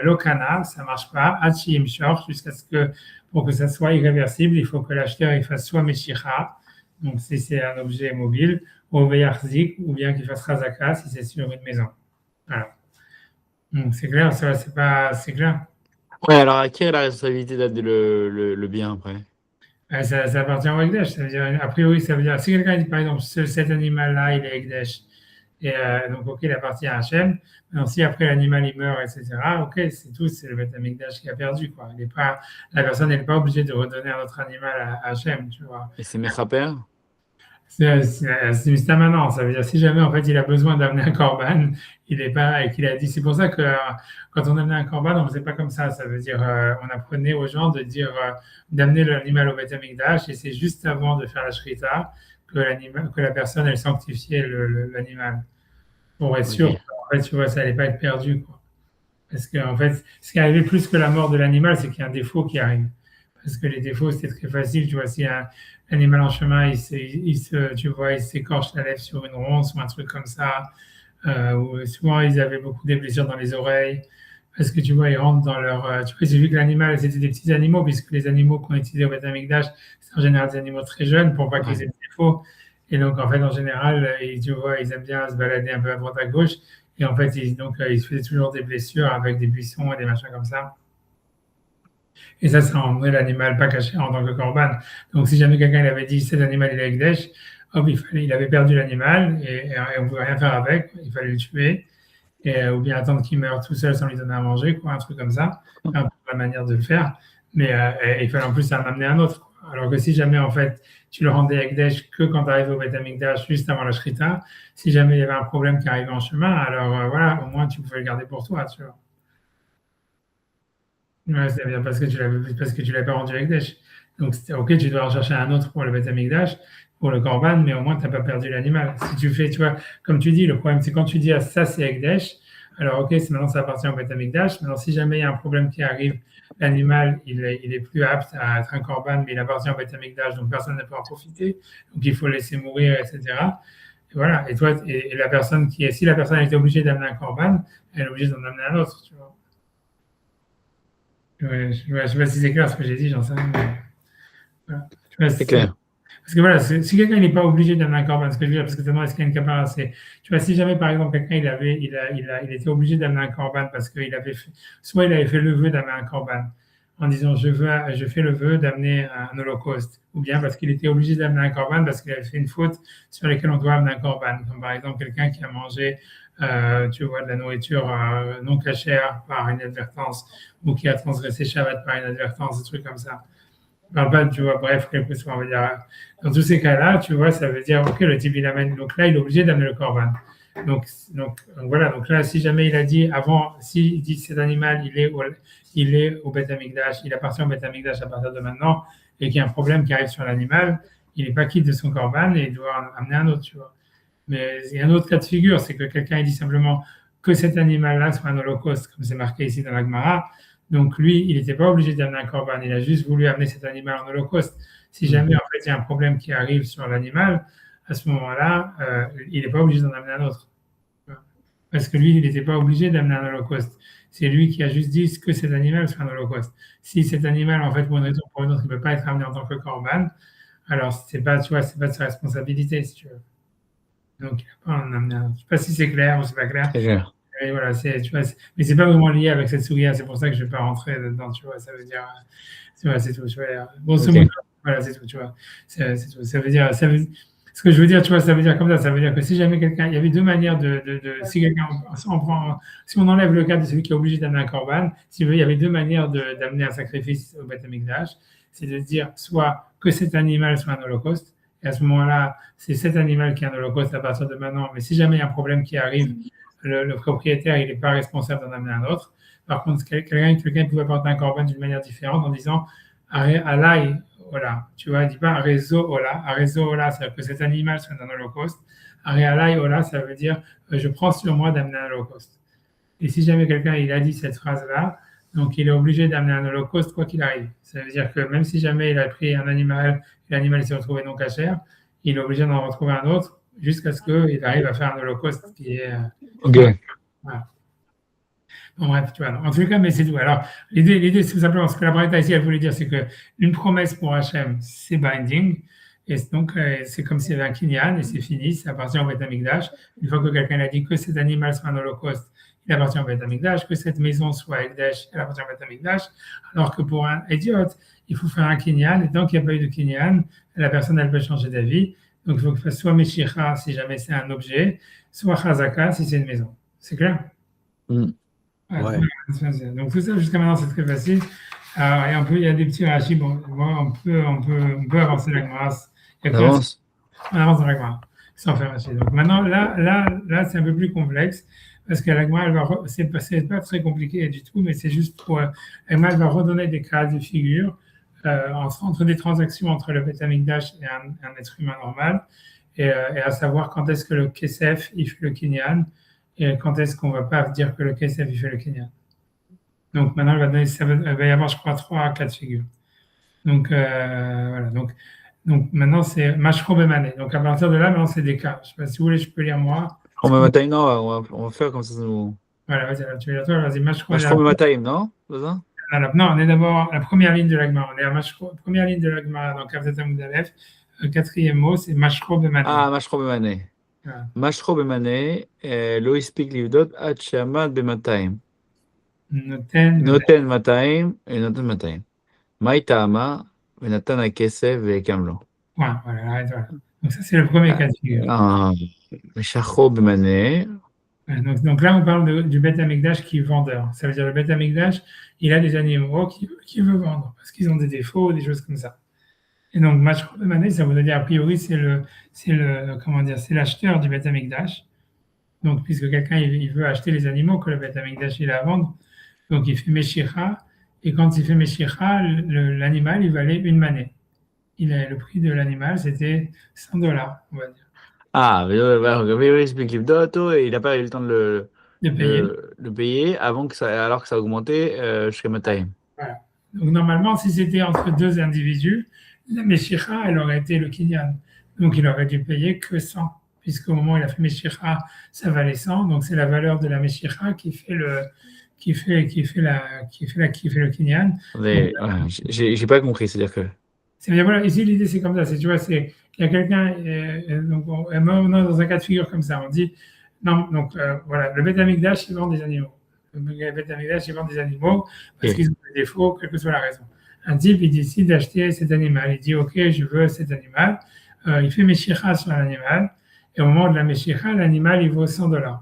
Lokana, ça ne marche pas, Hachim Shor, jusqu'à ce que, pour que ça soit irréversible, il faut que l'acheteur, il fasse soit Meshicha, donc si c'est un objet mobile, ou Veyarzik, ou bien qu'il fasse Razaka, si c'est sur une maison. Voilà. Donc c'est clair, ça c'est pas c'est clair. Ouais, alors à qui est la responsabilité d'aider le bien après? Ça appartient au Ekdesh. Ça veut dire, a priori, ça veut dire si quelqu'un dit par exemple cet animal-là, il est Ekdesh, et donc ok, il appartient à Hachem. Mais si après l'animal il meurt, etc. Ok, c'est tout, c'est le Beth Amikdash qui a perdu quoi. Il est pas, la personne n'est pas obligée de redonner un autre animal à Hachem, tu vois. Et c'est Mechaper? C'est maintenant, ça veut dire si jamais en fait il a besoin d'amener un korban, il est pas et qu'il a dit c'est pour ça que quand on amenait un korban on faisait pas comme ça veut dire on apprenait aux gens de dire d'amener l'animal au Beth Amikdash et c'est juste avant de faire la shrita que la personne elle sanctifiait l'animal pour être sûr en fait tu vois ça allait pas être perdu quoi. Parce que en fait ce qui est arrivé plus que la mort de l'animal c'est qu'il y a un défaut qui arrive. Parce que les défauts, c'était très facile. Tu vois, si un animal en chemin, tu vois, il s'écorche la lèvre sur une ronce ou un truc comme ça. Ou souvent, ils avaient beaucoup de blessures dans les oreilles. Parce que tu vois, ils rentrent dans leur. Tu vois, j'ai vu que l'animal, c'était des petits animaux, puisque les animaux qu'on utilisait au Beth Amikdash, c'est en général des animaux très jeunes pour pas qu'ils aient des défauts. Et donc, en fait, en général, tu vois, ils aiment bien se balader un peu à droite à gauche. Et en fait, ils se faisaient toujours des blessures avec des buissons et des machins comme ça. Et ça rendrait l'animal pas caché en tant que korban. Donc, si jamais quelqu'un avait dit cet animal il est Ekdesh, hop, il avait perdu l'animal et on ne pouvait rien faire avec, il fallait le tuer, ou bien attendre qu'il meure tout seul sans lui donner à manger, quoi, un truc comme ça, un peu la manière de le faire. Mais il fallait en plus en amener un autre. Quoi. Alors que si jamais en fait tu le rendais Ekdesh que quand tu arrives au Beth Amikdash juste avant la Shrita, si jamais il y avait un problème qui arrivait en chemin, alors voilà, au moins tu pouvais le garder pour toi, tu vois. Ouais, c'est bien parce que tu l'avais pas rendu Ekdesh. Donc, ok, tu dois en chercher un autre pour le Beth Amikdash, pour le Korban, mais au moins, tu n'as pas perdu l'animal. Si tu fais, tu vois, comme tu dis, le problème, c'est quand tu dis, ah, ça, c'est Ekdesh, alors, ok, maintenant, ça appartient au Beth Amikdash. Maintenant, si jamais il y a un problème qui arrive, l'animal, il est plus apte à être un Korban, mais il appartient au Beth Amikdash, donc personne ne peut en profiter. Donc, il faut le laisser mourir, etc. Et voilà. Et toi, et la personne si la personne était obligée d'amener un Korban, elle est obligée d'en amener un autre, tu vois. Ouais, je ne sais pas si c'est clair ce que j'ai dit, j'en sais rien. Voilà. C'est clair. Parce que voilà, si quelqu'un n'est pas obligé d'amener un korban, ce que je veux dire, parce que tellement est-ce qu'il y a une capara, c'est, tu vois, si jamais par exemple quelqu'un il était obligé d'amener un korban parce qu'il avait fait, soit il avait fait le vœu d'amener un korban, en disant je fais le vœu d'amener un holocauste, ou bien parce qu'il était obligé d'amener un corban parce qu'il avait fait une faute sur laquelle on doit amener un corban, comme par exemple quelqu'un qui a mangé tu vois, de la nourriture non cachère par inadvertance, ou qui a transgressé Shabbat par inadvertance, des trucs comme ça. On parle pas, tu vois, bref, quelque chose, on va dire. Dans tous ces cas-là, tu vois, ça veut dire, ok, le type, il amène, donc là, il est obligé d'amener le corban. Donc voilà, donc là, si jamais il a dit avant, s'il dit cet animal, il est au Beth Amikdash, il appartient au Beth Amikdash à partir de maintenant, et qu'il y a un problème qui arrive sur l'animal, il n'est pas quitte de son corban et il doit amener un autre, tu vois. Mais il y a un autre cas de figure, c'est que quelqu'un dit simplement que cet animal-là soit un holocauste, comme c'est marqué ici dans la Gemara. Donc lui, il n'était pas obligé d'amener un corban, il a juste voulu amener cet animal en holocauste. Si jamais en fait il y a un problème qui arrive sur l'animal, à ce moment-là, il n'est pas obligé d'en amener un autre. Parce que lui, il n'était pas obligé d'amener un holocauste. C'est lui qui a juste dit que cet animal soit un holocauste. Si cet animal, en fait, pour une raison ou pour une autre, il ne peut pas être amené en tant que corban, alors c'est pas, tu vois, c'est pas de sa responsabilité, si tu veux. Donc, il n'a pas en amené un autre. Je ne sais pas si c'est clair ou c'est pas clair. C'est clair. Et voilà, tu vois, mais c'est pas vraiment lié avec cette souris, c'est pour ça que je ne vais pas rentrer dedans, tu vois, ça veut dire, tu vois, c'est tout, tu vois, grosso modo, voilà, c'est tout, tu vois, c'est tout, ça veut dire, ce que je veux dire, tu vois, ça veut dire comme ça veut dire que si jamais quelqu'un, il y avait deux manières si quelqu'un, si on enlève le cas de celui qui est obligé d'amener un corban, si vous voulez, il y avait deux manières d'amener un sacrifice au Beth Amikdash, c'est de dire soit que cet animal soit un holocauste, et à ce moment-là, c'est cet animal qui est un holocauste à partir de maintenant, mais si jamais il y a un problème qui arrive, le propriétaire, il n'est pas responsable d'en amener un autre. Par contre, quelqu'un pouvait apporter un corban d'une manière différente en disant Alay, Ola. Tu vois, il ne dit pas Arezo Ola. Arezo Ola, ça veut dire que cet animal soit un holocauste. Alay Ola, ça veut dire je prends sur moi d'amener un holocauste. Et si jamais quelqu'un il a dit cette phrase-là, donc il est obligé d'amener un holocauste quoi qu'il arrive. Ça veut dire que même si jamais il a pris un animal et l'animal s'est retrouvé non cachère, il est obligé d'en retrouver un autre jusqu'à ce qu'il arrive à faire un holocauste qui est. Ok. Voilà. Bon, bref, tu vois. En tout cas, mais c'est tout. Alors, l'idée, c'est tout simplement ce que la Braïta ici, elle voulait dire, c'est qu'une promesse pour Hachem, c'est binding. Et donc, c'est comme s'il y avait un kinyan et c'est fini, ça appartient au Beth Amikdash. Une fois que quelqu'un a dit que cet animal soit un holocauste, il appartient au Beth Amikdash, que cette maison soit Ekdesh, elle appartient au Beth Amikdash. Alors que pour un idiote, il faut faire un kinyan. Et tant qu'il n'y a pas eu de kinyan, la personne, elle peut changer d'avis. Donc, il faut que fasse soit Meshicha si jamais c'est un objet, soit Chazaka si c'est une maison. C'est clair? Mm. Ouais. Donc, tout ça, jusqu'à maintenant, c'est très facile. Alors, il y a des petits rachis. Bon, on peut avancer la grâce. On avance. On avance dans la grâce, sans faire rachi. Donc, maintenant, là, c'est un peu plus complexe. Parce que la Gemara, c'est pas très compliqué du tout, mais c'est juste pour. La Gemara, elle va redonner des cas de figure entre des transactions entre le Beth Amikdash et un être humain normal, et à savoir quand est-ce que le Kesef, il fait le Kinyan, et quand est-ce qu'on ne va pas dire que le Kesef, il fait le Kinyan. Donc maintenant, il va y avoir, je crois, 3 cas de figure. Donc, voilà. Donc maintenant, c'est Mashro Bemane. Donc à partir de là, maintenant, c'est des cas. Je ne sais pas si vous voulez, je peux lire moi. Non, on va faire comme ça. Voilà, vas-y, tu veux lire toi, vas-y, Mashro Bemane, non? Non, on est d'abord la première ligne de la Gemara. On est à Mashro, première ligne de la Gemara, donc Kavzat Amud Aleph. Le quatrième mot, c'est Mashro Bemane. Ah, Mashro Bemane. Voilà. Mashro Bemane, lo ispik livdot ad she'amad b'matayim. Noten matayim et noten matayim. Maï ta'ama v'natan hakesef ve'ekam lo. Voilà, arrête, voilà. Donc ça, c'est le premier cas de figure. Meshachro b'mane. Donc là, on parle du Beth Amikdash qui est vendeur. Ça veut dire le Beth Amikdash, il a des animaux qui veut vendre parce qu'ils ont des défauts, des choses comme ça. Et donc, Mashro Bemane, ça veut dire, a priori, c'est l'acheteur du Beth Amikdash. Donc, puisque quelqu'un, il veut acheter les animaux que le Beth Amikdash, il a à vendre, donc il fait Meshicha, et quand il fait Meshicha, l'animal, il valait une manée. Le prix de l'animal, c'était $100, on va dire. Ah, lo ispik livdot, et il n'a pas eu le temps de le payer alors que ça a augmenté jusqu'à matayim. Voilà. Donc, normalement, si c'était entre deux individus, la Meshicha, elle aurait été le Kinyan. Donc, il aurait dû payer que 100, puisqu'au moment où il a fait Meshicha, ça valait 100. Donc, c'est la valeur de la Meshicha qui fait le Kinyan. J'ai pas compris, c'est-à-dire que. Voilà, ici, l'idée, c'est comme ça. Tu vois, il y a quelqu'un, donc, on est dans un cas de figure comme ça. On dit, non, donc, voilà, le Beth Amikdash, il vend des animaux. le Beth Amikdash, ils vendent des animaux parce Ok. qu'ils ont des défauts, quelle que soit la raison. Un type, il décide d'acheter cet animal. Il dit, OK, je veux cet animal. Il fait Meshicha sur l'animal. Et au moment de la Meshicha, l'animal, il vaut $100.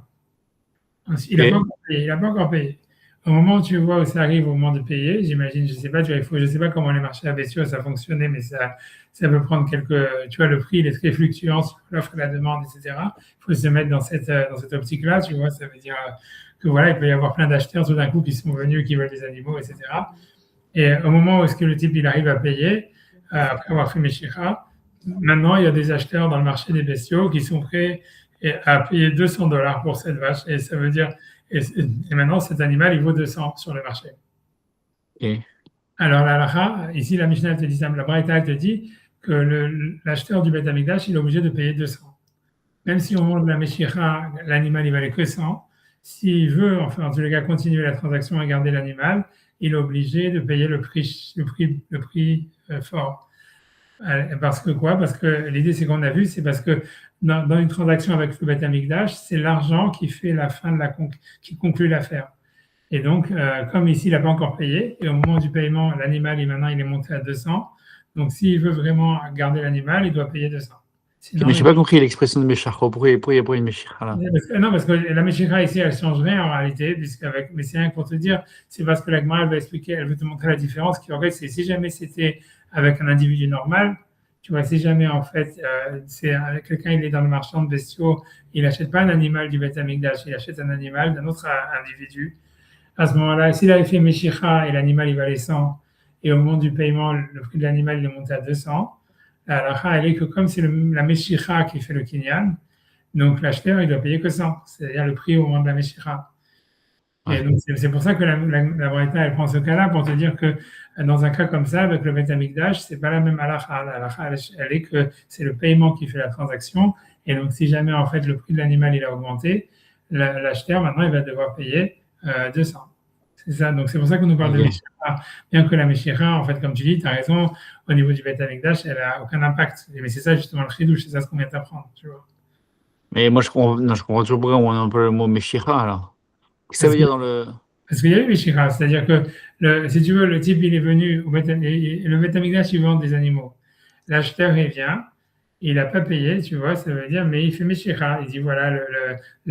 Il n'a Ok. pas encore payé. Il n'a pas encore payé. Au moment où tu vois où ça arrive au moment de payer, j'imagine, je sais pas, je sais pas comment les marchés à bestiaux ça fonctionnait, mais ça peut prendre quelques, tu vois, le prix il est très fluctuant sur l'offre et la demande, etc. Il faut se mettre dans cette optique-là, tu vois, ça veut dire que voilà, il peut y avoir plein d'acheteurs tout d'un coup qui sont venus, qui veulent des animaux, etc. Et au moment où est-ce que le type il arrive à payer, après avoir fait Meshicha, maintenant il y a des acheteurs dans le marché des bestiaux qui sont prêts à payer $200 pour cette vache, et ça veut dire et maintenant, cet animal, il vaut 200 sur le marché. Ok. Alors, la halakha, ici, la Mishnah te dit, la Braïta te dit que l'acheteur du Beth Amikdash, il est obligé de payer 200. Même si au moment de la Meshicha, l'animal, il valait que 100, s'il veut, enfin, en tous les cas, continuer la transaction et garder l'animal, il est obligé de payer le prix fort. Parce que quoi? Parce que l'idée, c'est qu'on a vu, c'est parce que dans une transaction avec le Beth Amikdash, c'est l'argent qui fait la fin de qui conclut l'affaire. Et donc, comme ici, il n'a pas encore payé, et au moment du paiement, l'animal, maintenant, il est monté à 200. Donc, s'il veut vraiment garder l'animal, il doit payer 200. Ok, Sinon, mais je n'ai pas compris l'expression de Meshicha. Pourquoi il y a une Meshicha là? non, parce que la Meshira ici, elle ne change rien en réalité, mais c'est rien pour te dire, c'est parce que la Gemara, elle va expliquer, elle veut te montrer la différence qu'il y aurait, c'est si jamais c'était avec un individu normal, tu vois, si jamais en fait, c'est quelqu'un, il est dans le marchand de bestiaux, il n'achète pas un animal du Beth Amikdash, il achète un animal d'un autre individu. À ce moment-là, s'il avait fait Meshicha et l'animal, il valait 100, et au moment du paiement, le prix de l'animal, il est monté à 200, la halakha, elle est que comme c'est la Meshicha qui fait le Kinyan, donc l'acheteur, il doit payer que 100, c'est-à-dire le prix au moment de la Meshicha. Et Ouais. donc c'est pour ça que la Braïta, elle prend ce cas-là pour te dire que dans un cas comme ça, avec le Beth Amikdash, c'est pas la même halakha. La halakha, elle est que c'est le paiement qui fait la transaction. Et donc si jamais en fait le prix de l'animal il a augmenté, l'acheteur maintenant il va devoir payer 200. C'est ça. Donc c'est pour ça qu'on nous parle de Ok. Meshicha. Bien que la Meshicha, en fait, comme tu dis, tu as raison, au niveau du Beth Amikdash, elle a aucun impact. Mais c'est ça justement le chidouche, c'est ça ce qu'on vient d'apprendre, tu vois. Mais moi, je comprends toujours pas où on emploie le mot Meshicha alors. Qu'est-ce que ça Parce veut que dire dans le. Parce qu'il y a eu Meshira, c'est-à-dire que, si tu veux, le type, il est venu, le Beth Amikdash, il vend des animaux. L'acheteur, il vient, il n'a pas payé, tu vois, ça veut dire, mais il fait Meshira. Il dit, voilà,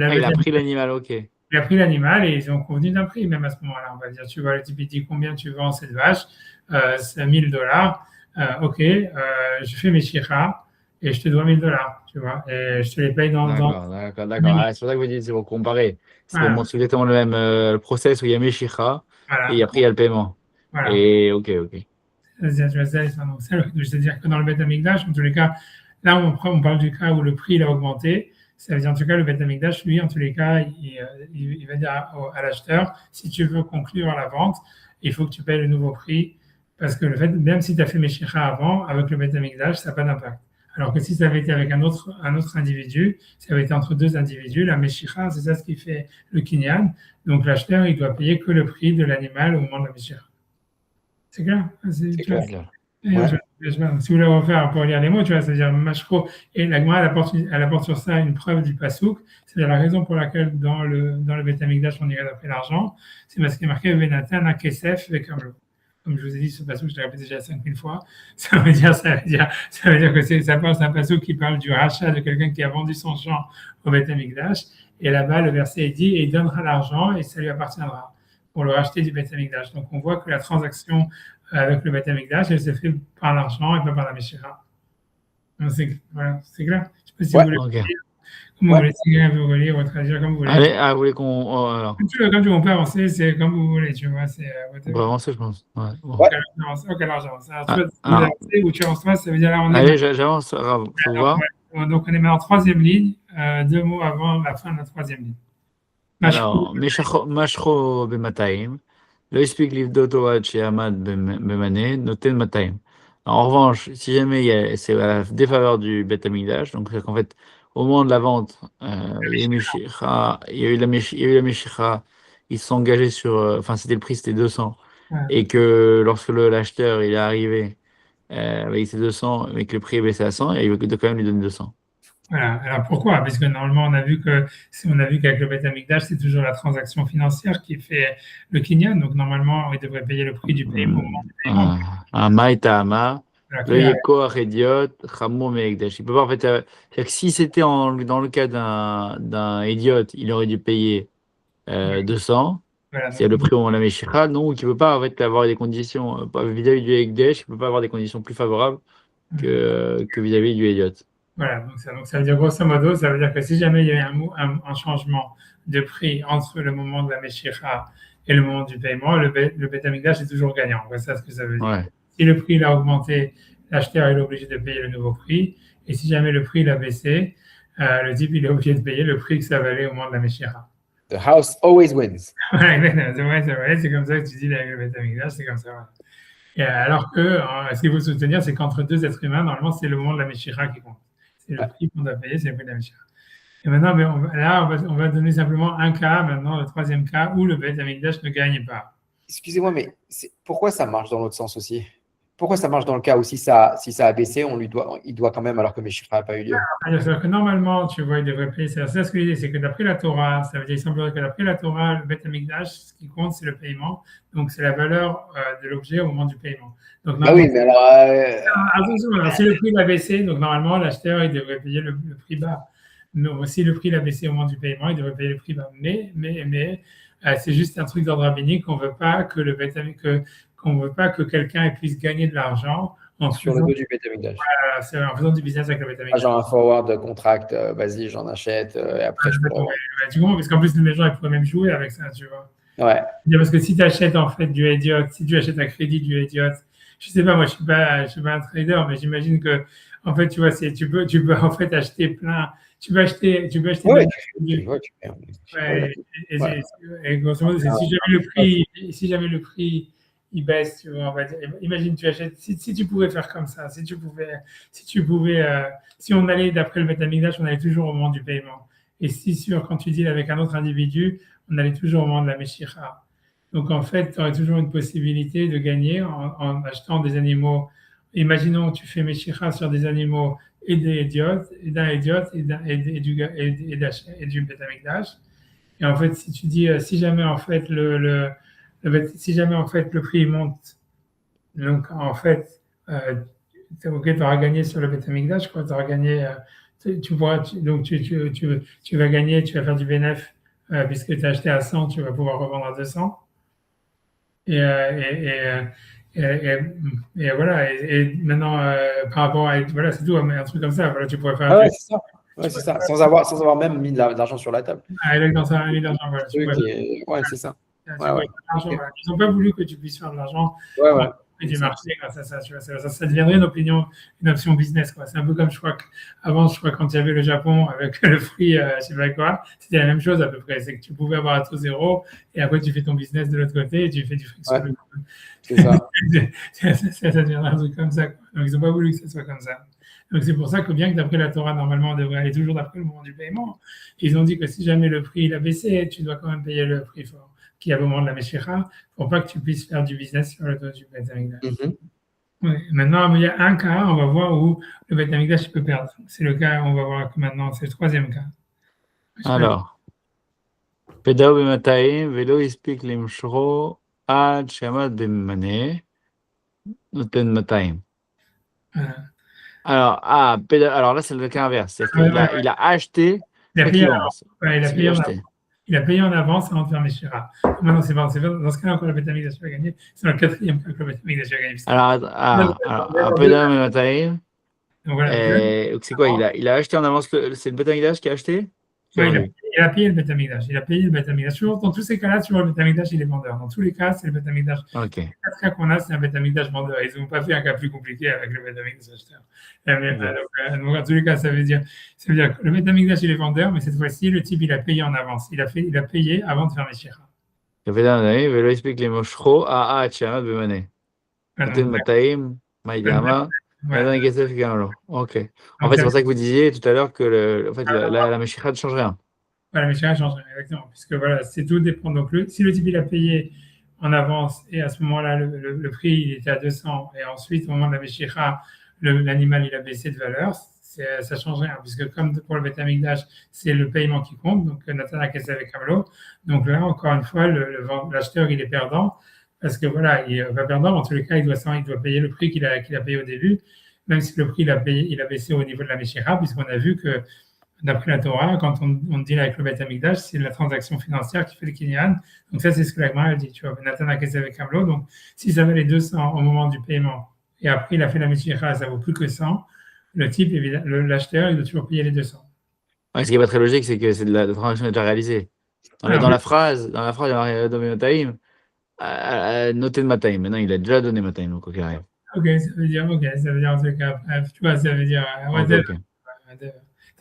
Ah, il a pris l'animal, ok. il a pris l'animal et ils ont convenu d'un prix, même à ce moment-là. On va dire, tu vois, le type, il dit, combien tu vends cette vache? C'est $1000. OK, je fais Meshira et je te dois $1000, tu vois, et je te les paye dans D'accord. Ah, c'est pour ça que vous dites, c'est pour comparer. C'est pour voilà, montrer exactement le même le process où il y a Meshicha et voilà, après il y a le paiement. voilà. Et ok. C'est-à-dire que dans le Beth Amikdash, en tous les cas, là, on parle du cas où le prix il a augmenté. Ça veut dire, en tout cas, le Beth Amikdash, lui, en tous les cas, il va dire à l'acheteur, si tu veux conclure la vente, il faut que tu payes le nouveau prix. Parce que le fait, même si tu as fait Meshicha avant, avec le Beth Amikdash, ça n'a pas d'impact. Alors que si ça avait été avec un autre individu, ça avait été entre deux individus, la Meshicha, c'est ça ce qui fait le Kinyan. Donc l'acheteur, il doit payer que le prix de l'animal au moment de la Meshicha. C'est clair. C'est Tu vois, clair. Ouais. si vous voulez refaire pour lire les mots, tu vois, c'est-à-dire Mashko, et la Gemara, elle apporte sur ça une preuve du Passouk, c'est-à-dire la raison pour laquelle dans le Beth Amikdash, on irait d'après l'argent, c'est parce qu'il est marqué Venatan Akesef Vekamlo. Comme je vous ai dit, ce Passouk, je l'ai répété déjà 5000 fois, ça veut dire que ça parle d'un Passouk qui parle du rachat de quelqu'un qui a vendu son champ au Beth Amikdash, et là-bas, le verset est dit, et il donnera l'argent, et ça lui appartiendra pour le racheter du Beth Amikdash. Donc on voit que la transaction avec le Beth Amikdash, elle se fait par l'argent et pas par la Meshira. Voilà, c'est clair. Je ne sais pas si vous Ouais. voulez Ok. comme vous Ouais. voulez, si vous voulez relire ou traduire comme vous voulez. Allez, ah, vous voulez qu'on. Alors, Comme tu veux, on peut avancer, c'est comme vous voulez, tu vois. C'est on peut avancer, je pense. Ouais, bon. Ouais. Ok, alors j'avance. Alors, Ah, soit vous alors, avancez ou tu avances pas, ça veut dire là, on est allez, j'avance, ça vous donc, va? donc, on est maintenant en troisième ligne, 2 mots avant la fin de la troisième ligne. Mashkou, Alors, Mashro Bemataim, לא הספיק לפדות אותו עד שעמד במנה, נותן 200. En revanche, si jamais c'est à la défaveur du Beth Amikdash, donc c'est qu'en fait, au moment de la vente, il y a eu Meshicha, il y a eu la Meshicha, ils se sont engagés sur, enfin c'était le prix, c'était 200, ouais. et que lorsque l'acheteur il est arrivé avec ses 200, mais que le prix est baissé à 100, il doit quand même lui donner 200. Voilà. Alors pourquoi? Parce que normalement, on a vu qu'avec le Beth Amikdash, c'est toujours la transaction financière qui fait le kinyan. Donc normalement, il devrait payer le prix du paiement au moment du paiement. Maïtama, Voilà, le Yekoach Idiot, Chamou Meekdesh. Il peut pas, en fait, c'est-à-dire que si c'était dans le cas d'un idiot, il aurait dû payer 200. voilà, C'est le prix au moment de la Meshicha. Non, qui ne peut pas en fait, avoir des conditions vis-à-vis du Ekdesh, il ne peut pas avoir des conditions plus favorables que vis-à-vis du Idiot. voilà, donc ça veut dire grosso modo, ça veut dire que si jamais il y a un changement de prix entre le moment de la Meshicha et le moment du paiement, le Beth Amikdash est toujours gagnant. C'est ça ce que ça veut dire. Ouais. Si le prix il a augmenté, l'acheteur est obligé de payer le nouveau prix. Et si jamais le prix il a baissé, le type il est obligé de payer le prix que ça valait au moment de la Meshicha. The house always wins. Ouais, c'est vrai, c'est comme ça que tu dis avec le Beth Amikdash, c'est comme ça. Voilà. Et alors que, ce qu'il faut soutenir, c'est qu'entre deux êtres humains, normalement, c'est le moment de la Meshicha qui compte. C'est le prix qu'on doit payer, c'est le prix de la Meshicha. Et maintenant, on va donner simplement un cas, maintenant, le troisième cas, où le Beth Amikdash ne gagne pas. Excusez-moi, mais pourquoi ça marche dans l'autre sens aussi? Pourquoi ça marche dans le cas où si ça a baissé, il doit quand même, alors que Meshicha n'a pas eu lieu? C'est-à-dire que normalement, tu vois, il devrait payer. C'est ça ce que je dis, c'est que d'après la Torah, ça veut dire, il semblerait que d'après la Torah, le Beth Amikdash, ce qui compte, c'est le paiement. Donc, c'est la valeur de l'objet au moment du paiement. Donc, Ah oui, mais alors. attention, alors, si le prix va baisser, donc normalement, l'acheteur, il devrait payer le prix bas. Non, si le prix l'a baissé au moment du paiement, il devrait payer le prix bas. Mais c'est juste un truc d'ordre rabbinique qu'on veut pas que qu'on veut pas que quelqu'un puisse gagner de l'argent sur le dos du Beth Amikdash. en faisant du business avec le Beth Amikdash. Genre un forward contract, vas-y, j'en achète, et après je pourrais. Tu comprends, parce qu'en plus, les gens ils pourraient même jouer avec ça, tu vois. Ouais. Parce que si tu achètes en fait du Idiot, si tu achètes à crédit du Idiot, je sais pas, moi je suis pas un trader, mais j'imagine que en fait, tu vois, tu peux en fait acheter plein. Tu peux acheter. Ouais, et grosso modo, si jamais le prix il baisse, tu vois, on va dire, imagine tu achètes, si tu pouvais faire comme ça, si on allait d'après le Beth Amikdash, on allait toujours au moment du paiement. Et si sûr, quand tu deals avec un autre individu, on allait toujours au moment de la Meshicha. Donc en fait, tu aurais toujours une possibilité de gagner en achetant des animaux. Imaginons que tu fais Meshicha sur des animaux et des idiotes, et d'un idiote et du Beth Amikdash. Et en fait, si tu dis, si jamais en fait le prix monte, donc en fait, ok, tu auras gagné sur le Beth Amikdash, tu auras gagné, tu vas gagner, tu vas faire du bénéfice, puisque tu as acheté à 100, tu vas pouvoir revendre à 200. Et voilà, et maintenant, par rapport à, voilà, c'est tout, un truc comme ça, voilà, tu pourrais faire ouais, c'est ça. Ouais, c'est ça, sans avoir même mis de l'argent sur la table. Dans ça, mis de l'argent, voilà. Ouais, c'est ça. Ils n'ont pas voulu que tu puisses faire de l'argent du marché grâce à ça, tu vois. Ça deviendrait une option business, quoi. C'est un peu comme, je crois, quand il y avait le Japon avec le fruit, je sais pas quoi, c'était la même chose à peu près. C'est que tu pouvais avoir à taux zéro et après tu fais ton business de l'autre côté et tu fais du fric sur le coup. C'est ça. Ça deviendrait un truc comme ça, quoi. Donc, ils n'ont pas voulu que ça soit comme ça. Donc, c'est pour ça que bien que d'après la Torah, normalement, on devrait aller toujours d'après le moment du paiement, ils ont dit que si jamais le prix il a baissé, tu dois quand même payer le prix fort qui est au moment de la Meshicha pour pas que tu puisses faire du business sur le dos du Beth Amikdash. Maintenant, il y a un cas, on va voir où le Beth Amikdash peut perdre. C'est le cas, on va voir que maintenant, c'est le troisième cas. Alors, Pedao b'matayim velo ispik limshro ad shamad b'mane noten matayim. Alors là, c'est le cas inverse. C'est-à-dire qu'il a acheté. Il a payé en avance avant de faire Meshicha. Maintenant, c'est dans ce cas-là, encore le Beth Amikdash va gagner. C'est dans le quatrième cas que le Beth Amikdash va gagner. Alors, Pedao b'matayim. C'est quoi? Il a acheté en avance. C'est le Beth Amikdash qui a acheté? Oui, il a payé le Beth Amikdash. Dans tous ces cas-là, tu vois, le Beth Amikdash, il est vendeur. Dans tous les cas, c'est le Beth Amikdash. Okay. Les 4 cas qu'on a, c'est un Beth Amikdash vendeur. Ils n'ont pas fait un cas plus compliqué avec le Beth Amikdash acheteur. Donc, en tous les cas, ça veut dire que le Beth Amikdash, il est vendeur, mais cette fois-ci, le type, il a payé en avance. Il a payé avant de faire Meshicha. Ok. En fait, c'est pour ça que vous disiez tout à l'heure que la Meshicha ne change rien. La Meshicha ne change rien, exactement. Puisque voilà, c'est tout dépend. Donc, si le type il a payé en avance et à ce moment-là, le prix il était à 200 et ensuite, au moment de la Meshicha, l'animal il a baissé de valeur, ça change rien, puisque comme pour le Beth Amikdash, c'est le paiement qui compte, donc Nathan Akesef avec Kamlo. Donc là, encore une fois, l'acheteur, il est perdant, parce que voilà, il va perdant, en tous les cas, il doit payer le prix qu'il a payé au début, même si le prix il a baissé au niveau de la Meshira, puisqu'on a vu que d'après la Torah, quand on deal avec le Beth Amikdash, c'est la transaction financière qui fait le Kinyan. Donc ça, c'est ce que la Gemara dit, tu vois, Nathan Akesef avec Kamlo. Donc si ça valait 200 au moment du paiement, et après il a fait la Meshira, ça vaut plus que 100, le type, l'acheteur, il doit toujours payer les 200. Ouais, ce qui n'est pas très logique, c'est que la transaction est déjà réalisée. Dans la phrase, il y a donné Mataim, noté de Mataim. Maintenant, il a déjà donné Mataim, donc ok, arrive. Ok, ça veut dire en tout cas, tu vois, ça veut dire.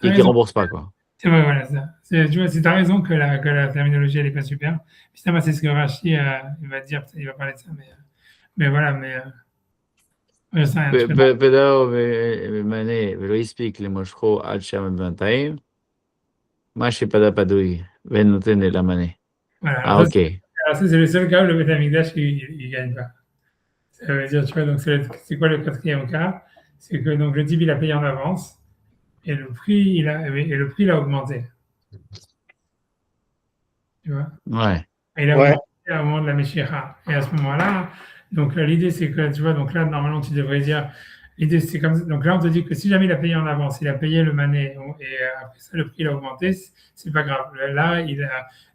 Et qui ne rembourse pas, quoi. C'est vrai, voilà, ça. Tu vois, tu as raison que la terminologie, elle n'est pas super. Puis ça, c'est ce que Rashi il va dire, il va parler de ça, mais voilà, je sais rien. פדאו ומנה ולא הספיק למושכו עד שם בינתיים, מה שפדה פדוי ונותן למנה. Voilà. Ah, ok. Alors ça, c'est le seul cas où le Beth Amikdash, il gagne pas. Ça veut dire, tu vois, donc c'est quoi le quatrième cas? C'est que donc, le type, il a payé en avance et le prix, il a augmenté. Tu vois? Ouais. Et il a augmenté au moment de la Meshira. Et à ce moment-là, donc l'idée, c'est que, tu vois, donc là, normalement, tu devrais dire, l'idée, c'est comme ça. Donc là, on te dit que si jamais il a payé en avance, il a payé le manet et après ça, le prix, il a augmenté, c'est pas grave. Là,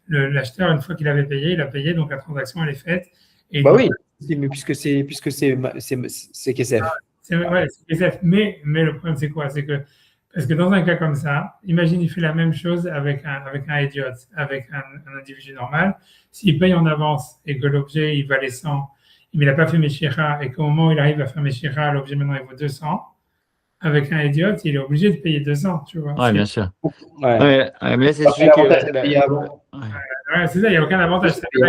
l'acheteur, une fois qu'il avait payé, il a payé, donc la transaction, elle est faite. Et Bah oui, mais puisque c'est Kesef. Ouais, c'est Kesef. Mais le problème, c'est quoi? C'est que, parce que dans un cas comme ça, imagine, il fait la même chose avec un idiot, avec un individu normal. S'il paye en avance et que l'objet, il valait 100, mais il n'a pas fait Meshira et qu'au moment où il arrive à faire Meshira, l'objet maintenant, il vaut 200, avec un idiot, il est obligé de payer 200, tu vois. Ouais, bien sûr. Ouais. Ouais, mais là, c'est celui que. Ouais, c'est ça, il n'y a aucun avantage. Il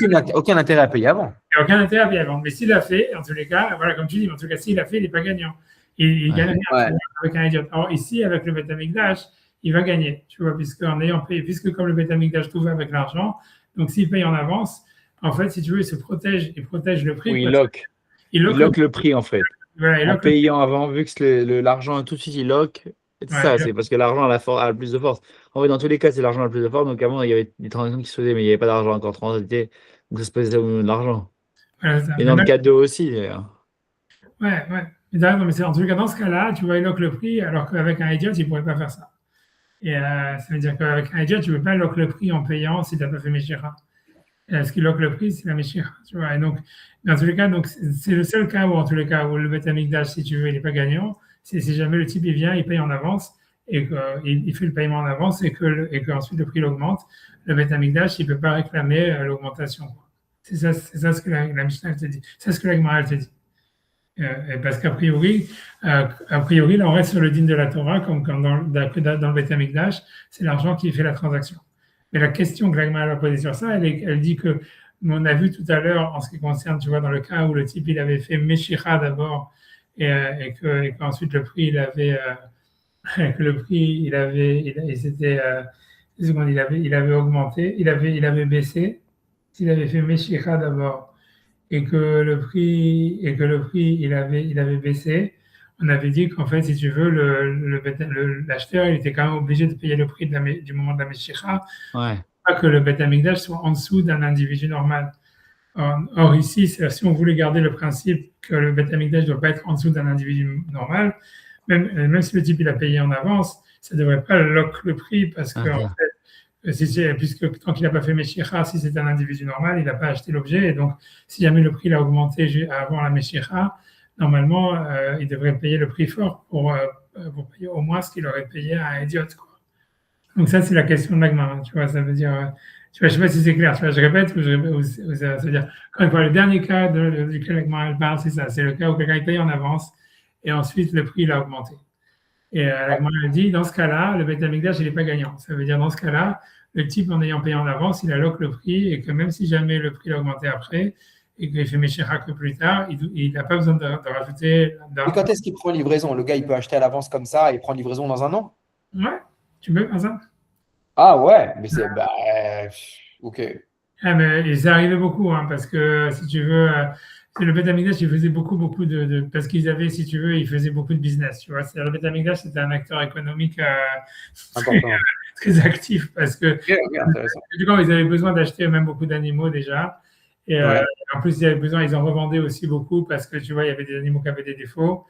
n'y a aucun intérêt à payer avant. Il n'y a aucun intérêt à payer avant. Mais s'il l'a fait, en tous les cas, voilà, comme tu dis, en tout cas, s'il l'a fait, il n'est pas gagnant. Il gagne rien avec un idiot. Alors ici, avec le Beth Amikdash, il va gagner, tu vois, puisque comme le Beth Amikdash tout va avec l'argent, donc s'il paye en avance, en fait, si tu veux, il protège le prix. Oui, il lock le prix, en fait. Voilà, en payant avant, vu que l'argent, tout de suite, il lock. C'est ça, c'est parce que l'argent a le plus de force. En fait, dans tous les cas, c'est l'argent a le plus de force. Donc, avant, il y avait des transactions qui se faisaient, mais il n'y avait pas d'argent encore transité. Donc, ça se faisait au niveau de l'argent. Voilà, et dans le cas 2 aussi, d'ailleurs. Ouais. Mais en tout cas, dans ce cas-là, tu vois, il lock le prix, alors qu'avec un idiot, il ne pourrait pas faire ça. Et ça veut dire qu'avec un idiot, tu ne peux pas lock le prix en payant si tu n'as pas fait Meshira. Ce qui lock le prix, c'est la Meshira. Tu vois. Et donc, dans tous les cas, c'est le seul cas où, en tous les cas, où le Beth Amikdash, si tu veux, il n'est pas gagnant. C'est si jamais le type il vient, il paye en avance et qu'il fait le paiement en avance et qu'ensuite le prix l'augmente, le Beth Amikdash, il ne peut pas réclamer l'augmentation. C'est ça ce que la Mishnah te dit. C'est ce que la Gemara te dit. Parce qu'a priori, là, on reste sur le din de la Torah, comme dans le Beth Amikdash, c'est l'argent qui fait la transaction. Mais la question que la Gemara a posée sur ça, elle dit que, on a vu tout à l'heure, en ce qui concerne, tu vois, dans le cas où le type, il avait fait Meshira d'abord, et qu'ensuite le prix, il avait augmenté, il avait baissé, s'il avait fait Meshira d'abord, et que le prix il avait baissé, on avait dit qu'en fait, si tu veux, l'acheteur, il était quand même obligé de payer le prix du moment de la Meshira, pas que le Beth Amikdash soit en dessous d'un individu normal. Or ici, si on voulait garder le principe que le Beth Amikdash ne doit pas être en dessous d'un individu normal, même si le type il a payé en avance, ça ne devrait pas lock le prix parce que en fait, puisque tant qu'il n'a pas fait Meshira, si c'est un individu normal, il n'a pas acheté l'objet. Et donc, si jamais le prix l'a augmenté avant la Meshira, normalement, il devrait payer le prix fort pour payer au moins ce qu'il aurait payé à un idiot, quoi. Donc ça, c'est la question de l'agma. Tu vois, ça veut dire... je ne sais pas si c'est clair. Tu vois, je répète, ça veut dire... Quand le dernier cas duquel l'agma parle, c'est ça. C'est le cas où quelqu'un paye en avance et ensuite le prix l'a augmenté. Et l'agma dit, dans ce cas-là, le Beth Amikdash, il n'est pas gagnant. Ça veut dire, dans ce cas-là, le type, en ayant payé en avance, il alloque le prix et que même si jamais le prix l'a augmenté après et qu'il fait Meshira que plus tard, il n'a pas besoin de rajouter... Et quand est-ce qu'il prend livraison? Le gars, il peut acheter à l'avance comme ça et prendre livraison dans un an? Ouais, tu peux faire ça. Ah ouais, mais c'est... ok. Mais ça arrivait beaucoup, hein, parce que si tu veux, c'est le Beth Amikdash, il faisait beaucoup parce qu'ils avaient, si tu veux, ils faisaient beaucoup de business, tu vois. Le Beth Amikdash, c'était un acteur économique très, Important. très actif parce que Ok, intéressant. du coup, ils avaient besoin d'acheter même beaucoup d'animaux déjà. Et Ouais, en plus, ils avaient besoin, ils en revendaient aussi beaucoup parce que tu vois, il y avait des animaux qui avaient des défauts.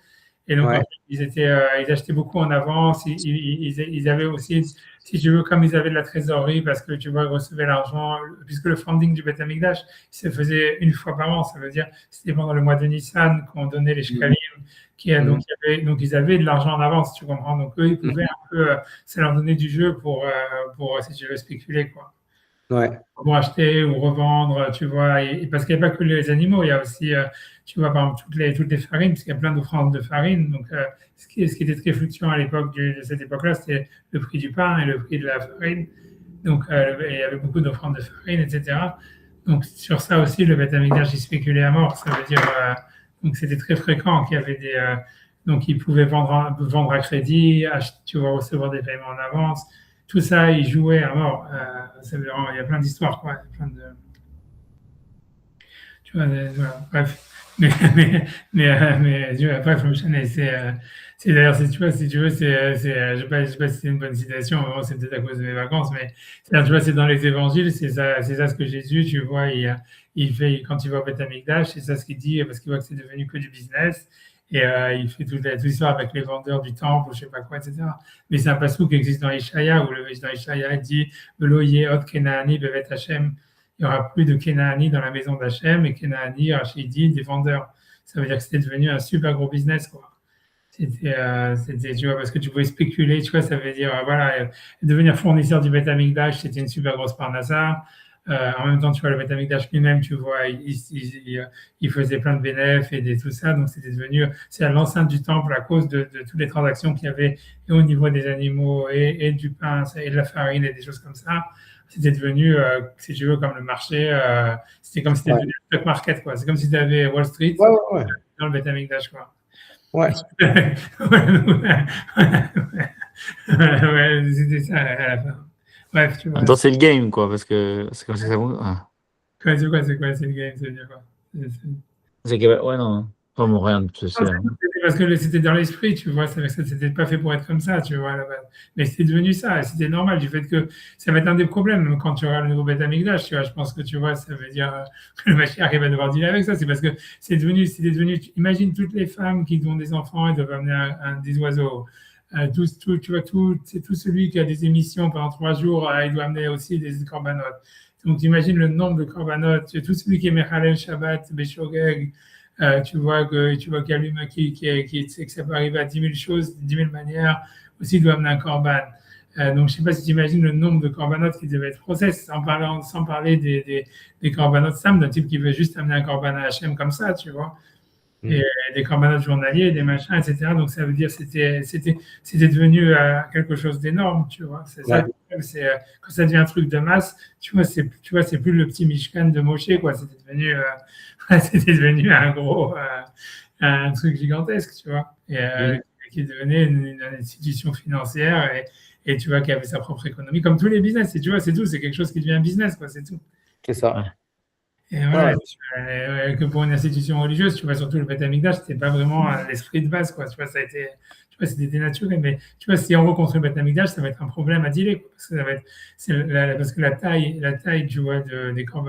Et donc, en ouais. fait, ils achetaient beaucoup en avance. Ils avaient aussi, si tu veux, comme ils avaient de la trésorerie, parce que tu vois, ils recevaient l'argent, puisque le funding du Beth Amikdash, se faisait une fois par an. Ça veut dire, c'était pendant le mois de Nissan qu'on donnait les shkalim, donc, donc, ils avaient de l'argent en avance, tu comprends. Donc, eux, ils pouvaient un peu, ça leur donnait du jeu pour si tu veux, spéculer, quoi. Ouais, Pour acheter ou revendre, tu vois, et parce qu'il n'y a pas que les animaux, il y a aussi, tu vois, par exemple, toutes les farines, parce qu'il y a plein d'offrandes de farine. Donc, ce qui était très fluctuant à l'époque de cette époque-là, c'était le prix du pain et le prix de la farine. Donc, il y avait beaucoup d'offrandes de farine, etc. Donc, sur ça aussi, le Beth Amikdash, il spéculait à mort. Ça veut dire, donc, c'était très fréquent qu'il y avait des. Donc, ils pouvaient vendre à crédit, tu vois, recevoir des paiements en avance. Tout ça, ils jouaient à mort. Il y a plein d'histoires, quoi. Plein de, tu vois, voilà, bref. Tu vois, bref, c'est d'ailleurs, tu vois, si tu veux, je sais pas si c'est une bonne citation, vraiment, c'est peut-être à cause de mes vacances, mais tu vois, c'est dans les évangiles, c'est ça ce que Jésus, tu vois, il fait, quand il va au Beth Amikdash, c'est ça ce qu'il dit, parce qu'il voit que c'est devenu que du business, et il fait toute l'histoire avec les vendeurs du temple, ou je sais pas quoi, etc. Mais c'est un passage qui existe dans Ishaïa, où dans Ishaïa, il dit, Velo yehot kenaani bevet Hashem, il n'y aura plus de Kenaani dans la maison d'Hachem, et Kenaani, Rachid dit, des vendeurs. Ça veut dire que c'était devenu un super gros business, quoi. Tu vois, parce que tu pouvais spéculer, tu vois, ça veut dire, voilà, devenir fournisseur du Beth Amikdash, c'était une super grosse parnassa. En même temps, tu vois, le Beth Amikdash lui-même, tu vois, il faisait plein de bénéfices et tout ça, donc c'est à l'enceinte du temple à cause de toutes les transactions qu'il y avait et au niveau des animaux et du pain et de la farine et des choses comme ça. C'était devenu, si tu veux, comme le marché, c'était comme si c'était devenu le stock market, quoi. C'est comme si tu avais Wall Street ouais. dans le Beth Amikdash, quoi. Ouais, Ouais, c'était ça à la fin. Bref, tu En vois. même temps, c'est le game, quoi, parce que c'est comme ça que ça fonctionne. Ah. C'est quoi, c'est le game, ça veut dire quoi? C'est que, ouais, non. Vraiment rien de Non, spécial. c'était parce que c'était dans l'esprit, tu vois, c'était pas fait pour être comme ça, tu vois, à la base. Mais c'était devenu ça, et c'était normal, du fait que ça va être un des problèmes, même quand tu auras le nouveau Beth Amikdash, tu vois, je pense que tu vois, ça veut dire que le Mashiach va devoir dealer avec ça, c'est parce que imagine toutes les femmes qui ont des enfants et doivent amener des oiseaux. Tu vois, c'est tout celui qui a des émissions pendant 3 jours, il doit amener aussi des corbanotes. Donc, tu imagines le nombre de corbanotes, tout celui qui est Mechalel Shabbat, Beshogeg, qu'il y a l'humain qui sait que ça peut arriver à 10 000 choses, 10 000 manières, aussi il doit amener un corban. Donc, je ne sais pas si tu imagines le nombre de corbanotes qui devaient être process, sans parler des corbanotes Sam, d'un type qui veut juste amener un corban à Hachem comme ça, tu vois. Et des corbanotes journaliers, des machins, etc. Donc, ça veut dire que c'était devenu quelque chose d'énorme, tu vois. C'est ça, quand ça devient un truc de masse, tu vois, c'est plus le petit Mishkan de Moshe, quoi. C'était devenu un truc gigantesque, tu vois. Et qui devenait une institution financière et tu vois, qui avait sa propre économie, comme tous les business. Et tu vois, c'est tout, c'est quelque chose qui devient un business, quoi, c'est tout. c'est ça. Ouais. Et voilà, que pour une institution religieuse, tu vois, surtout le Beth Amikdash, c'était pas vraiment l'esprit de base, quoi. Tu vois, c'était dénaturé. Mais tu vois, si on reconstruit le Beth Amikdash, ça va être un problème à dealer, quoi, parce que parce que la taille, tu vois, des corps,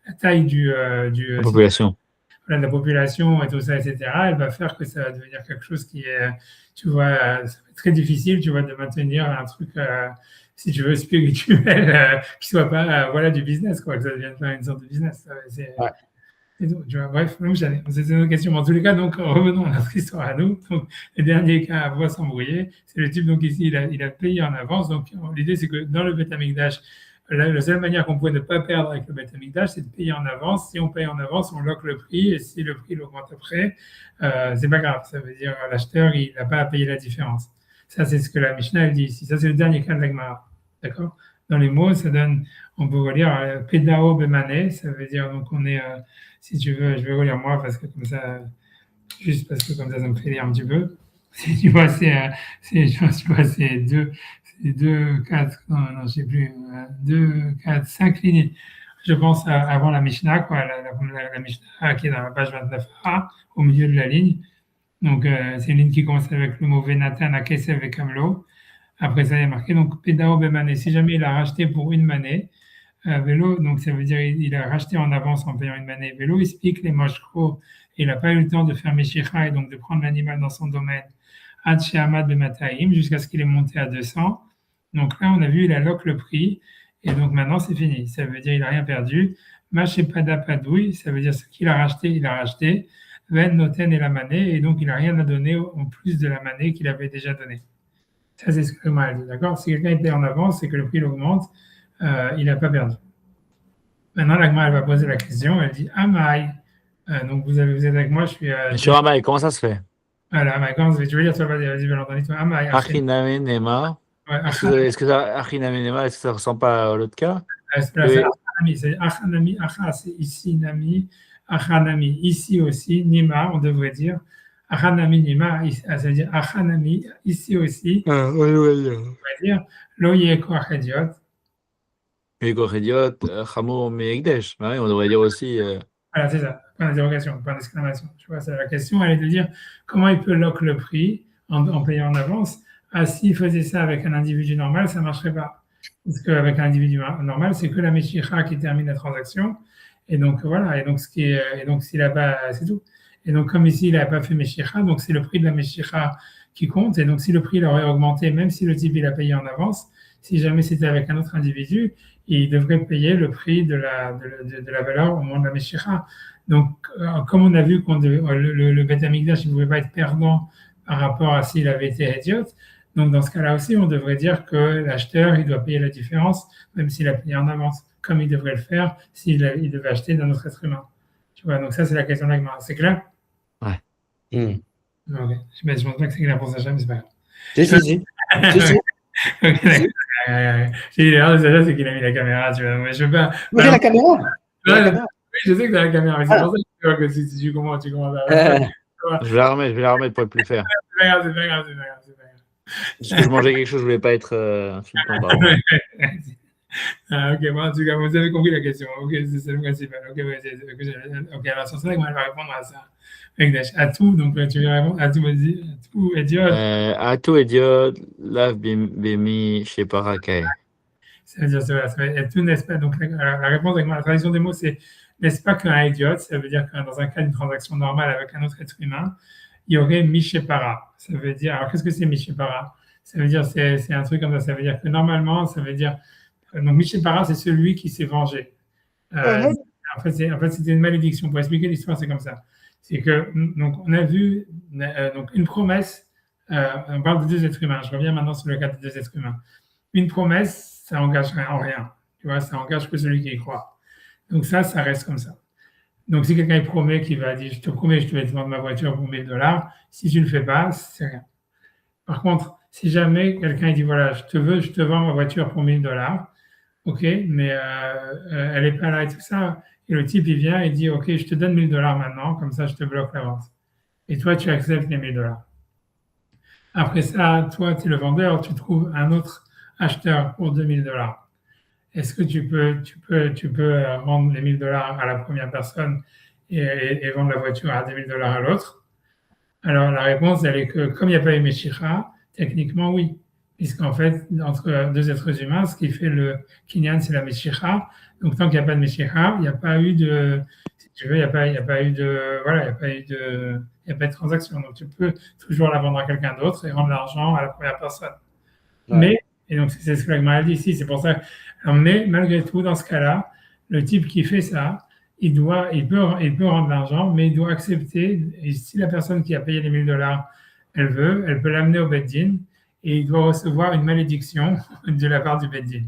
la taille La population. de la population et tout ça, etc., elle va faire que ça va devenir quelque chose qui est, tu vois, ça va être très difficile, tu vois, de maintenir un truc, si tu veux, spirituel, qui soit pas, voilà, du business, quoi, que ça devienne pas une sorte de business. Et donc, tu vois, bref, c'est une autre question. Mais en tous les cas, donc, revenons à notre histoire à nous. Donc, le dernier cas à voix s'embrouiller, c'est le type, donc ici, il a payé en avance. Donc, l'idée, c'est que dans le Beth Amikdash, la seule manière qu'on pouvait ne pas perdre avec le Beth Amikdash, c'est de payer en avance. Si on paye en avance, on lock le prix. Et si le prix augmente après, c'est pas grave. Ça veut dire l'acheteur, il n'a pas à payer la différence. Ça, c'est ce que la Mishnah dit ici. Ça, c'est le dernier cas de la Gemara. D'accord? Dans les mots, ça donne, on peut relire Pedao Bemane. Ça veut dire, donc, on est, si tu veux, je vais relire moi parce que comme ça, juste parce que comme ça me fait lire un petit peu. Si tu vois, c'est 2, 4, non, je sais plus, 2, 4, 5 lignes. je pense, avant la Mishnah, quoi, la Mishnah qui est dans la page 29a, au milieu de la ligne. Donc, c'est une ligne qui commence avec le mot Venatan, Akesev et Kamlo. Après ça, il y a marqué donc Pedao Bemané. Si jamais il a racheté pour une manée, vélo, donc ça veut dire il a racheté en avance en payant une manée. Vélo, il explique les moshkro. Il n'a pas eu le temps de faire Meshicha et donc de prendre l'animal dans son domaine. Ad Shehamad Bemataim, jusqu'à ce qu'il est monté à 200. Donc là, on a vu, il alloque le prix. Et donc maintenant, c'est fini. Ça veut dire qu'il n'a rien perdu. Machepada Padoui, ça veut dire ce qu'il a racheté, il a racheté. Ven Noten et la manée. Et donc, il n'a rien à donner en plus de la manée qu'il avait déjà donnée. Ça, c'est ce que le mal dit. D'accord? Si quelqu'un était en avance et que le prix augmente, il n'a pas perdu. Maintenant, l'agma, elle va poser la question. Elle dit Amaï. Donc, vous êtes avec moi, je suis. Monsieur Ramaï, comment ça se fait? Voilà, Amaï, tu veux dire, toi, vas-y, bien entendu, toi. Amaï. Achiname Nema. Ouais, Est-ce que ça, Achiname Nema, est-ce que ça ne ressemble pas à l'autre cas? c'est Achanami. C'est Achanami. Acha, c'est ici, Nami. Achanami, ici aussi. Nima, on devrait dire. Achanami, Nima, ça veut dire Achanami, ici aussi. Oui. On va dire Lo Yekoach Hediot. Idiot, Chamour Meegdesh. On devrait dire aussi. Voilà, c'est ça. Point d'interrogation, point d'exclamation. Tu vois, c'est la question, elle est de dire comment il peut lock le prix en payant en avance. Ah, s'il faisait ça avec un individu normal, ça ne marcherait pas. Parce qu'avec un individu normal, c'est que la Meshicha qui termine la transaction. Et donc, voilà. Et donc, s'il n'a pas, c'est tout. Et donc, comme ici, il n'a pas fait Meshicha, donc c'est le prix de la Meshicha qui compte. Et donc, si le prix il aurait augmenté, même si le type il a payé en avance, si jamais c'était avec un autre individu, il devrait payer le prix de la valeur au moment de la Meshicha. Donc, comme on a vu que le Beth Amikdash ne pouvait pas être perdant par rapport à s'il avait été idiot, donc dans ce cas-là aussi, on devrait dire que l'acheteur, il doit payer la différence, même s'il a payé en avance, comme il devrait le faire s'il devait acheter d'un autre être humain. Tu vois, donc ça, c'est la question de l'agma. C'est clair? Ouais. Ok. Je ne pense pas que c'est clair pour Sacha, mais c'est pas grave. Si. Ok, d'accord. J'ai l'erreur de Sacha, c'est qu'il a mis la caméra, tu vois. Mais je veux pas. Vous avez la caméra? Oui, je sais que tu as la caméra, mais c'est pour ça que tu vois que si tu comprends, tu comprends. Je vais la remettre pour ne plus le faire. C'est pas grave. Parce que je mangeais quelque chose, je ne voulais pas être insultant. Ok, bon, en tout cas, vous avez compris la question. Ok, c'est le principal. Ok, alors sur ça, elle va répondre à ça. À tout, donc tu veux répondre à tout, vas-y. Tout, idiot. À tout idiot, lave bimi chez Parakai. Ça veut dire, ça va être tout, n'est-ce pas? Donc la réponse avec moi, la traduction des mots, c'est n'est-ce pas qu'un idiot? Ça veut dire que dans un cas d'une transaction normale avec un autre être humain, il y aurait Mishepara. Ça veut dire, alors qu'est-ce que c'est Mishepara? Ça veut dire, c'est un truc comme ça. Ça veut dire que normalement, ça veut dire, donc Mishepara, c'est celui qui s'est vengé. En fait, c'était une malédiction. Pour expliquer l'histoire, c'est comme ça. C'est que, donc, on a vu donc une promesse. On parle de deux êtres humains. Je reviens maintenant sur le cas de deux êtres humains. Une promesse, ça engage en rien. Tu vois, ça engage que celui qui y croit. Donc ça reste comme ça. Donc si quelqu'un promet qu'il va dire, je te promets, je te vais te vendre ma voiture pour $1000, si tu ne le fais pas, c'est rien. Par contre, si jamais quelqu'un dit, voilà, je te vends ma voiture pour $1000, ok, mais elle n'est pas là et tout ça, et le type, il vient et dit, ok, je te donne $1000 maintenant, comme ça, je te bloque la vente. Et toi, tu acceptes les $1000. Après ça, toi, tu es le vendeur, tu trouves un autre acheteur pour $2000. Est-ce que tu peux rendre les $1000 à la première personne et vendre la voiture à $2000 à l'autre? Alors, la réponse, elle est que comme il n'y a pas eu Meshicha, techniquement, oui. Puisqu'en fait, entre deux êtres humains, ce qui fait le Kinyan, c'est la Meshicha. Donc, tant qu'il n'y a pas de Meshicha, il n'y a pas eu de, si tu veux, il n'y a pas eu de transaction. Donc, tu peux toujours la vendre à quelqu'un d'autre et rendre l'argent à la première personne. Ouais. Mais, et donc c'est ce que l'agma a dit ici, c'est pour ça. Mais malgré tout, dans ce cas-là, le type qui fait ça, il peut rendre l'argent, mais il doit accepter. Et si la personne qui a payé les $1000, elle peut l'amener au Beddin et il doit recevoir une malédiction de la part du Beddin.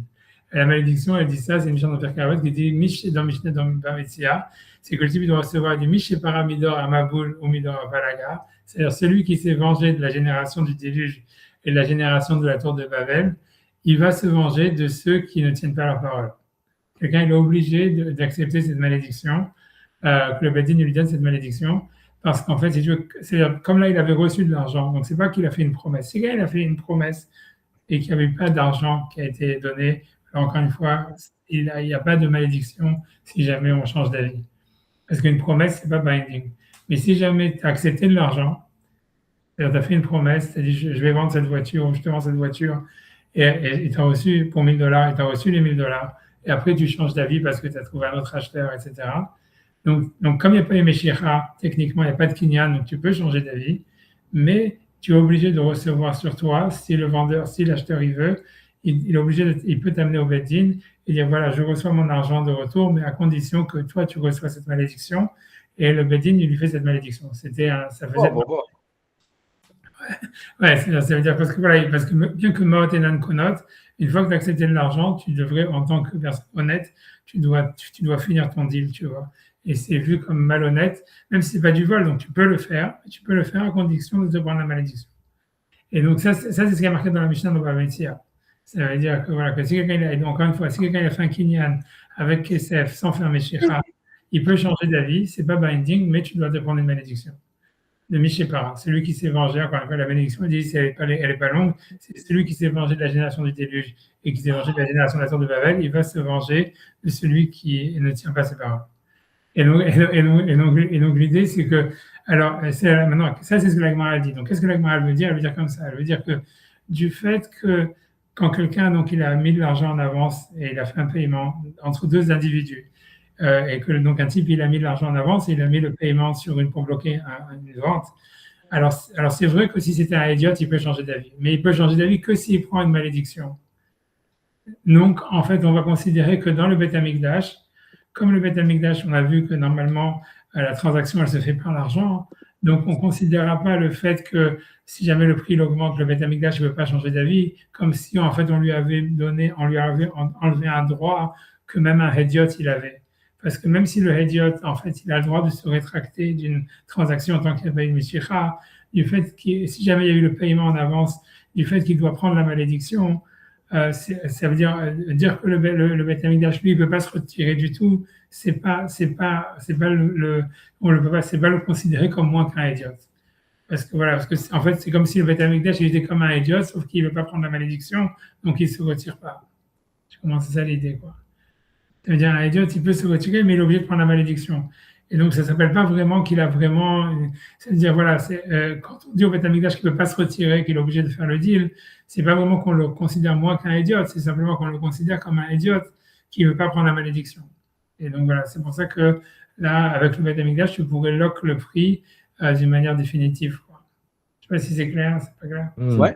Et la malédiction, elle dit ça, c'est une Mishnah dans Pirkei qui dit Mish dans Mishnah dans Bamitzia, c'est que le type doit recevoir du Mish Paramidor à Maboul ou Midor à Palaga, c'est-à-dire celui qui s'est vengé de la génération du déluge et de la génération de la tour de Babel, il va se venger de ceux qui ne tiennent pas leur parole. Quelqu'un est obligé d'accepter cette malédiction, que le Beddin lui donne cette malédiction, parce qu'en fait, c'est comme là, il avait reçu de l'argent, donc c'est pas qu'il a fait une promesse. Si il a fait une promesse et qu'il n'y avait pas d'argent qui a été donné Alors, encore une fois, il n'y a pas de malédiction si jamais on change d'avis. Parce qu'une promesse, c'est pas binding. Mais si jamais tu as accepté de l'argent, c'est-à-dire tu as fait une promesse, tu as dit je vais vendre cette voiture, ou je te vends cette voiture, et tu as reçu pour $1,000, et tu as reçu les $1,000, et après tu changes d'avis parce que tu as trouvé un autre acheteur, etc. Donc comme il n'y a pas de Meshicha, techniquement il n'y a pas de Kinyan, donc tu peux changer d'avis, mais tu es obligé de recevoir sur toi, si le vendeur, si l'acheteur il veut, il est obligé il peut t'amener au Beddin et dire voilà, je reçois mon argent de retour, mais à condition que toi tu reçois cette malédiction, et le Beddin il lui fait cette malédiction. Ça faisait. Ouais, ça veut dire parce que bien que Maot et Nan Konot, une fois que tu as accepté de l'argent, tu devrais, en tant que personne honnête, tu dois finir ton deal, tu vois. Et c'est vu comme malhonnête, même si c'est pas du vol, donc tu peux le faire, mais tu peux le faire à condition de te prendre la malédiction. Et donc ça c'est ce qui est marqué dans la Mishnah de Bava Metzia. Ça veut dire que voilà, que si quelqu'un encore une fois, si quelqu'un a fait un kinyan avec Kesef sans faire Meshicha, il peut changer d'avis, c'est pas binding, mais tu dois te prendre une malédiction. De Mishépara, celui qui s'est vengé, encore une fois, la bénédiction dit elle est pas longue, c'est celui qui s'est vengé de la génération du déluge et qui s'est vengé de la génération de la tour de Babel, il va se venger de celui qui ne tient pas ses paroles. Et donc l'idée, c'est que, alors, maintenant, ça c'est ce que la Gemara dit. Donc, qu'est-ce que la Gemara veut dire? Elle veut dire comme ça, elle veut dire que du fait que quand quelqu'un, donc, il a mis de l'argent en avance et il a fait un paiement entre deux individus, et que donc un type il a mis de l'argent en avance et il a mis le paiement pour bloquer une vente. Alors c'est vrai que si c'était un idiot, il peut changer d'avis, mais il peut changer d'avis que s'il prend une malédiction. Donc en fait, on va considérer que dans le Beth Amikdash, comme le Beth Amikdash, on a vu que normalement la transaction elle se fait par l'argent, donc on ne considérera pas le fait que si jamais le prix augmente, le Beth Amikdash ne peut pas changer d'avis, comme si en fait on lui avait enlevé un droit que même un idiot il avait. Parce que même si le Hédiot, en fait, il a le droit de se rétracter d'une transaction en tant qu'il n'y a pas une Mishicha, du fait que si jamais il y a eu le paiement en avance, du fait qu'il doit prendre la malédiction, ça veut dire que le Beth Amikdash, lui, il ne peut pas se retirer du tout. C'est pas le considérer comme moins qu'un Hédiot. Parce que en fait, c'est comme si le Beth Amikdash, il était comme un Hédiot, sauf qu'il ne veut pas prendre la malédiction, donc il ne se retire pas. Je commence, c'est ça l'idée, quoi. Ça veut dire un idiot, il peut se retirer, mais il est obligé de prendre la malédiction. Et donc, ça ne s'appelle pas vraiment qu'il a vraiment. C'est-à-dire, voilà, quand on dit au Beth Amikdash qu'il ne peut pas se retirer, qu'il est obligé de faire le deal, ce n'est pas vraiment qu'on le considère moins qu'un idiot, c'est simplement qu'on le considère comme un idiot qui ne veut pas prendre la malédiction. Et donc, voilà, c'est pour ça que là, avec le Beth Amikdash, tu pourrais lock le prix d'une manière définitive, quoi. Je ne sais pas si c'est clair, c'est pas clair. Ouais.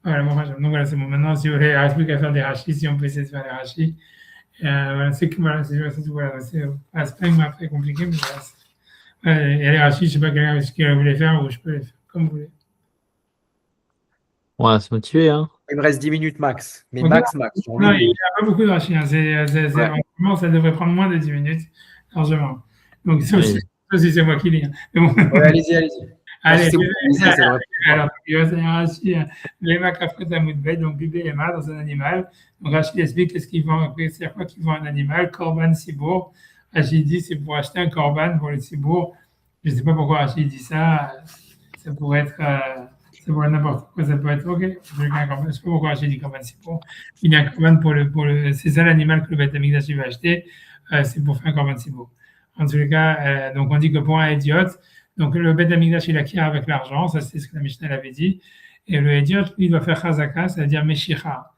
Voilà, voilà, donc voilà, c'est bon. Maintenant, si vous voulez, il ne reste plus qu'à faire des rachis, si on peut essayer de faire des rachis. Voilà, c'est tout. Voilà, c'est pas très compliqué, mais voilà. Et les rachis, je ne sais pas quelqu'un qui voulait faire ou je peux les faire, comme vous voulez. On va se motiver, hein. Il me reste 10 minutes max. Mais Okay. max. Non, il n'y a pas beaucoup de rachis. Hein. Vraiment, ça devrait prendre moins de 10 minutes, largement. Donc, ça aussi, c'est moi qui lis. Hein. Bon. Ouais, allez-y. Allez, alors, il va y avoir Rashi, Lema Kafret Amoudbet, donc Bibé Lema dans un animal. Donc Rashi explique qu'est-ce qu'ils vendent, c'est quoi qu'ils vendent un animal, Korban Sibour. Rashi dit c'est pour acheter un Korban pour le Sibour. Je ne sais pas pourquoi Rashi dit ça. Ça pourrait être, ça pourrait n'importe quoi, ça peut être ok. Je ne sais pas pourquoi Rashi dit Korban Sibour. Il y a un Korban pour le c'est ça l'animal que le Beth Amikdash va acheter, c'est pour faire un Korban Sibour. En tout cas, donc on dit que pour un idiot, donc le Beth Amikdash il acquiert avec l'argent, ça c'est ce que la Mishnah avait dit, et le idiot lui il doit faire chazaka, c'est-à-dire meshicha.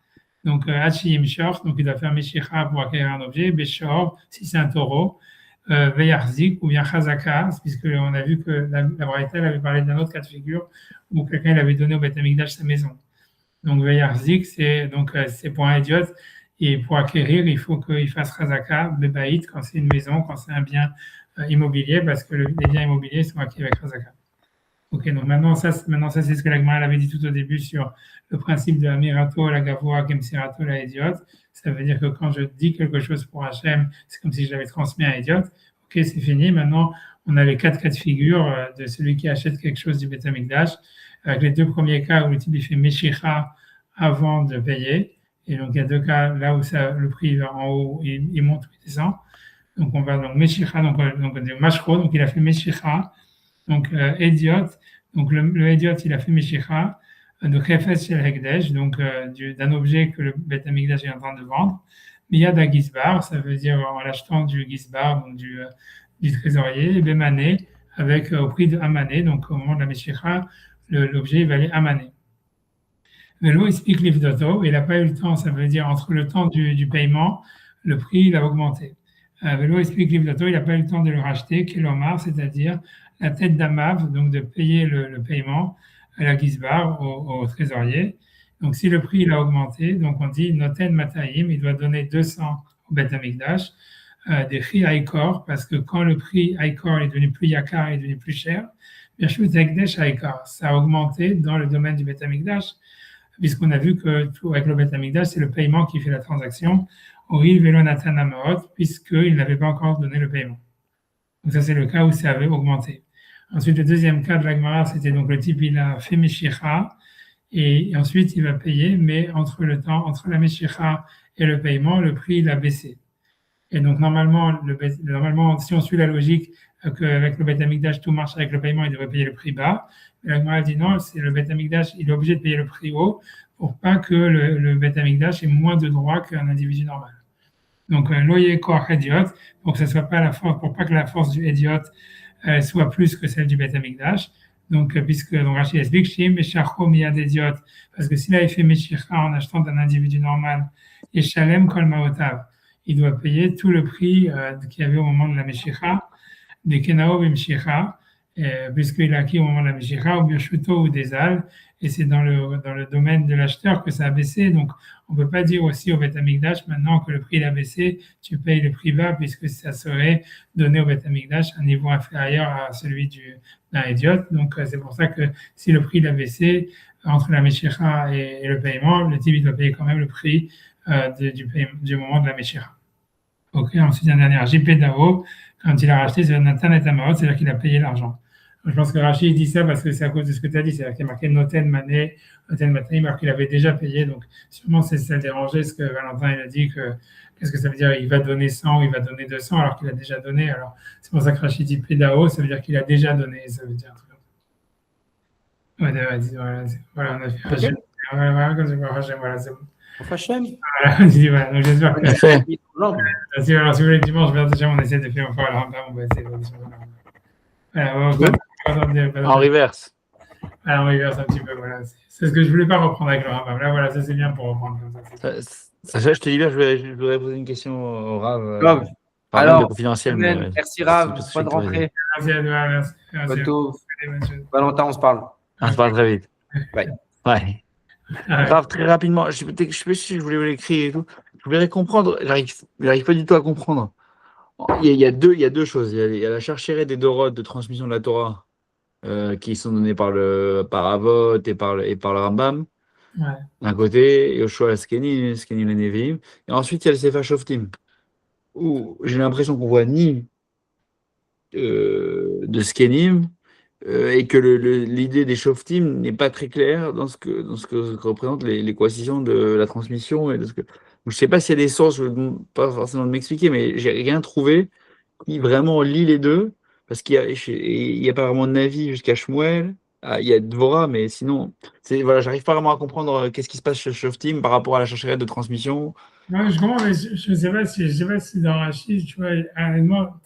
Donc Hachiyim Shor, donc il doit faire meshicha pour acquérir un objet, Beshor si c'est un taureau, Veyarzik ou bien chazaka, puisqu'on a vu que la Braïta avait parlé d'un autre cas de figure où quelqu'un il avait donné au Beth Amikdash sa maison. Donc Veyarzik c'est pour un idiot, et pour acquérir il faut qu'il fasse chazaka, Bebaït quand c'est une maison, quand c'est un bien immobilier, parce que les biens immobiliers sont acquis avec Chazaka. Ok, donc maintenant ça c'est ce que la Gemara avait dit tout au début sur le principe de Amirato, la Gavoa, Kemsirato, la Idiot. Ça veut dire que quand je dis quelque chose pour Hachem, c'est comme si je l'avais transmis à un Idiot. Ok, c'est fini. Maintenant, on a les 4 cas de figure de celui qui achète quelque chose du Beth Amikdash. Avec les 2 premiers cas où le type il fait Meshicha avant de payer. Et donc il y a 2 cas là où le prix va en haut, il monte ou il descend. Donc on va donc Meshicha, donc Mashro, donc il a fait Meshicha, donc Idiot, donc le Idiot il a fait Meshicha, de Khefetz Shel Hekdesh, donc d'un objet que le Beth Amikdash est en train de vendre. Miyad HaGizbar, ça veut dire en l'achetant du Gizbar, donc du trésorier, et Bemané, avec au prix de Amané, donc au moment de la Meshicha, l'objet valait Amané. Velo explique Livdoto, il n'a pas eu le temps, ça veut dire entre le temps du paiement, le prix il a augmenté. Velo explique Livdoto, il n'a pas eu le temps de le racheter, Kelomar, c'est-à-dire la tête d'Amav, donc de payer le paiement à la Gizbar, au trésorier. Donc si le prix il a augmenté, donc on dit Noten Mataim, il doit donner 200 au Beth Amikdash, des prix Aikor, parce que quand le prix Aikor est devenu plus yakar, il est devenu plus cher, Birshut Hekdesh Aikor, ça a augmenté dans le domaine du Beth Amikdash, puisqu'on a vu que avec le Beth Amikdash, c'est le paiement qui fait la transaction, Oril Velo Natan Amaot, puisqu'il n'avait pas encore donné le paiement. Donc ça c'est le cas où ça avait augmenté. Ensuite, le deuxième cas de la Gemara, c'était donc le type, il a fait Meshicha, et ensuite il va payer, mais entre la Meshicha et le paiement, le prix il a baissé. Et donc normalement, si on suit la logique qu'avec le Beth Amikdash, tout marche avec le paiement, il devrait payer le prix bas. Mais la Gemara dit non, c'est le Beth Amikdash, il est obligé de payer le prix haut pour pas que le Beth Amikdash ait moins de droits qu'un individu normal. Donc loyer koach idiot, pour que ça soit pas pour pas que la force du idiot soit plus que celle du Beth Amikdash. Donc, puisque Rachid explique, Shim et Shacho miyad idiot, parce que s'il avait fait Meshicha en achetant d'un individu normal, et Shalem kol maotav, il doit payer tout le prix qu'il y avait au moment de la Meshicha, des Kenao et Meshicha, puisqu'il a acquis au moment de la Meshicha, ou Birchuto ou des Al, et c'est dans le domaine de l'acheteur que ça a baissé. Donc, on ne peut pas dire aussi au Beth Amikdash, maintenant que le prix a baissé, tu payes le prix bas, puisque ça serait donné au Beth Amikdash un niveau inférieur à celui d'un idiot. Donc, c'est pour ça que si le prix a baissé, entre la Meshicha et le paiement, le type il doit payer quand même le prix du moment de la Meshicha. Ok, ensuite, un dernier, JP Dao, quand il a racheté, c'est Nathan et Tamarot, c'est-à-dire qu'il a payé l'argent. Je pense que Rachid dit ça parce que c'est à cause de ce que tu as dit, c'est-à-dire qu'il y a marqué Noten Mané, Noten Mataim, alors qu'il avait déjà payé. Donc, sûrement, ça dérangeait ce que Valentin il a dit, qu'est-ce que ça veut dire, il va donner 100 ou il va donner 200 alors qu'il a déjà donné. Alors, c'est pour ça que Rachid dit Pédao, ça veut dire qu'il a déjà donné, ça veut dire un truc comme ça. Voilà, on a fait Hachem. Voilà, comme c'est pour Hachem, voilà, c'est bon. Hachem. Voilà, donc j'espère que. Alors, si vous voulez, dimanche, on essaie de faire encore la Rambam, on va essayer de faire en reverse. En reverse un petit peu, voilà. C'est ce que je voulais pas reprendre avec le Rambam. Là, voilà, ça c'est bien pour reprendre comme ça. Sacha, je te dis bien, je voudrais poser une question au Rav. Alors, confidentiel. Merci Rav, bonne rentrée. Merci à toi, merci. Valentin, on se parle. On se parle très vite. Ouais. Ah, Grave, très rapidement, je sais pas si je voulais l'écrire et tout. Je voudrais comprendre, j'arrive pas du tout à comprendre. Il y a deux choses. Il y a la charchérée des Doroth de transmission de la Torah qui sont données par Avot et par le Rambam, d'un côté, Yoshua Skeni le Nevi'im. Et ensuite, il y a le Sefer Shoftim, où j'ai l'impression qu'on voit ni de Skenim, et que l'idée des Shoftim n'est pas très claire dans ce que représente l'équation de la transmission. Et de ce que... Donc, je ne sais pas s'il y a des sources, je ne veux pas forcément m'expliquer, mais j'ai rien trouvé qui vraiment lie les deux, parce qu'il y a pas vraiment de Navi jusqu'à Shmuel. Il y a Dvorah, mais sinon, voilà, j'arrive pas vraiment à comprendre qu'est-ce qui se passe chez Shoftim par rapport à la chercherette de transmission. Ouais, je comprends, mais je ne sais pas si dans Rachid, tu vois, honnêtement,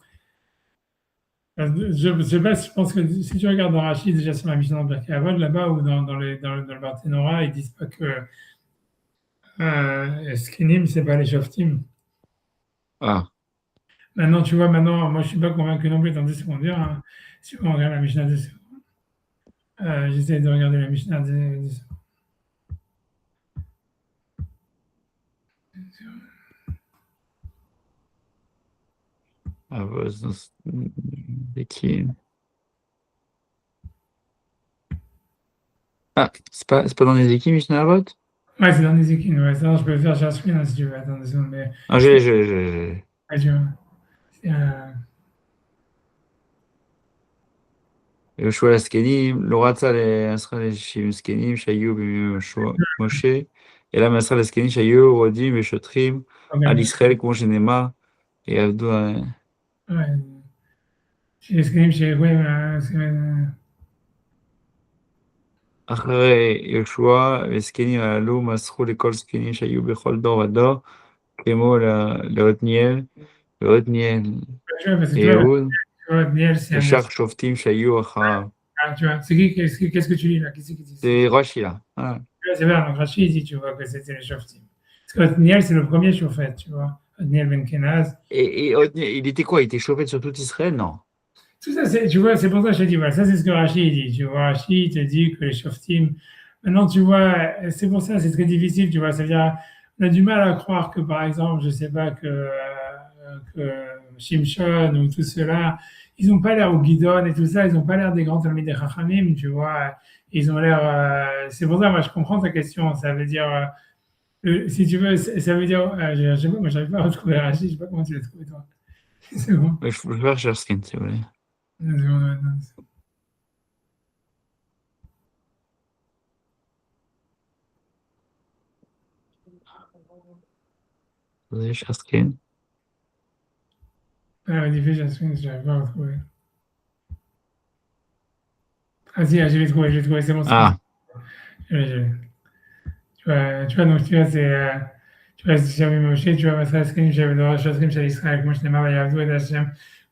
je ne sais pas si je pense que si tu regardes dans Rachid, déjà sur la Mishnah de Pirkei Avot, là-bas, ou dans le Barthénora, ils ne disent pas que Skenim, ce n'est pas les Shoftim. Ah. Maintenant, tu vois, moi, je ne suis pas convaincu non plus. Attends 2 secondes. Hein. Si on regarde la Mishnah 2 secondes. J'essaie de regarder la Mishnah 2 secondes. C'est pas dans les équipes, Mishnah Avot? Ouais, c'est dans les équipes. Ouais, ça, je peux faire Jasmine si tu veux. Attends 2 secondes. Mais... Ah, j'ai. Ouais, tu vois. Yoshua Askenim, Loratza Asra Shim Skenim, Shayub Moshe, et là Masra Askenim, Shayub, Rodim, Shotrim, Al Israël, Kongenema, et Avdo. Ouais. Chez Skenim, chez. Ouais, אחרי יהושע וזקנים הללו מסרו לכל זקנים שהיו בכל דור ודור, כמו לעתניאל Tu vois, parce que ואהוד tu vois, Otniel, c'est un ושאר שופטים שהיו אחריו. tu vois, c'est qui, qu'est-ce que tu lis là? Qui c'est qui dit ça? C'est Rashi là. Voilà. C'est vrai, donc Rachid dit, tu vois, que c'était les Shoftim. Parce que Otniel, c'est le premier Shofet, tu vois. Otniel Ben Kenaz. Et il était quoi? Il était chauffé sur tout Israël? Non. Tout ça, tu vois, c'est pour ça que je te dis, voilà, ça c'est ce que Rachid dit. Tu vois, Rachid te dit que les Shoftim. Maintenant, tu vois, c'est pour ça, c'est très difficile, tu vois. C'est-à-dire, on a du mal à croire que, par exemple, je sais pas, que Shimshon ou tout cela, ils n'ont pas l'air, ou Guidon et tout ça, ils n'ont pas l'air des grands Talmidei Chachamim, tu vois. Ils ont l'air. C'est pour ça, moi, je comprends ta question. Ça veut dire. Si tu veux, ça veut dire. Je sais pas, moi, j'arrive pas à retrouver Rachid, je sais pas comment tu l'as trouvé, toi. C'est bon. Je vais faire Sherskin, si vous voulez. Vous avez Sherskin? Ah, Division Swings, j'arrive pas à retrouver. Ah si, je l'ai trouvé, c'est bon. Ah. Tu vois, donc tu vois, tu vois, si j'avais Moshe, tu vois, ça, Askenim, j'avais le Shosrim של ישראל, כמו שנאמר, ויעבדו את השם,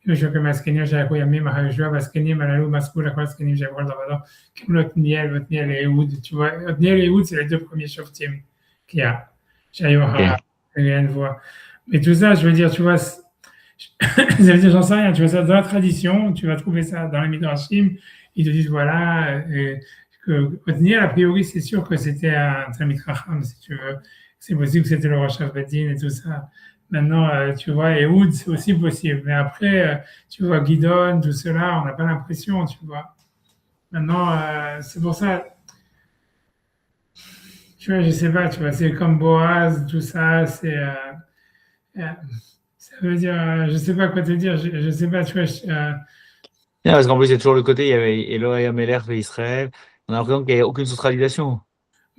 יהושע כמזקנים שהלכו ימים אחר יהושע, והזקנים הללו מסרו לכל הזקנים שעברו על דרכו, קיבלו Otniel ועתניאל et tu vois, Otniel et Ehud, c'est les deux premiers shoftim qu'il y a, שהיו אחריו, rien de voir. Mais tout ça, je veux dire, tu vois, ça veut dire, j'en sais rien, tu vois, ça dans la tradition, tu vas trouver ça dans les Midrashim, ils te disent, voilà, que Otniel, a priori, c'est sûr que c'était un Talmid Chacham, si tu veux. C'est possible que c'était le Rosh Hashanah et tout ça. Maintenant, tu vois, Ehud, c'est aussi possible. Mais après, tu vois, Guidon, tout cela, on n'a pas l'impression, tu vois. Maintenant, c'est pour ça, tu vois, je sais pas, tu vois, c'est comme Boaz, tout ça, ça veut dire, je sais pas quoi te dire, je sais pas, tu vois. Non, parce qu'en plus, il y a toujours le côté, il y avait Elohim Ameler et Israël. On a l'impression qu'il n'y a aucune centralisation.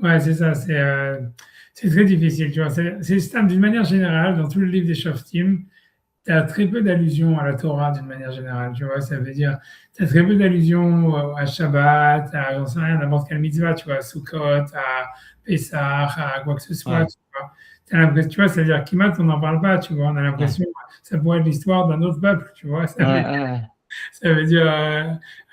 Ouais, c'est ça, c'est très difficile, tu vois. D'une manière générale, dans tout le livre des Shoftim, tu as très peu d'allusions à la Torah d'une manière générale, tu vois. Ça veut dire, tu as très peu d'allusions à Shabbat, à, j'en sais rien, n'importe quelle mitzvah, tu vois, à Sukkot, à Pessah, à quoi que ce soit, Ouais. tu vois. T'as l'impression, tu vois, c'est-à-dire Kimat, on n'en parle pas, tu vois. On a l'impression, ça pourrait être l'histoire d'un autre peuple, tu vois. Ça veut dire.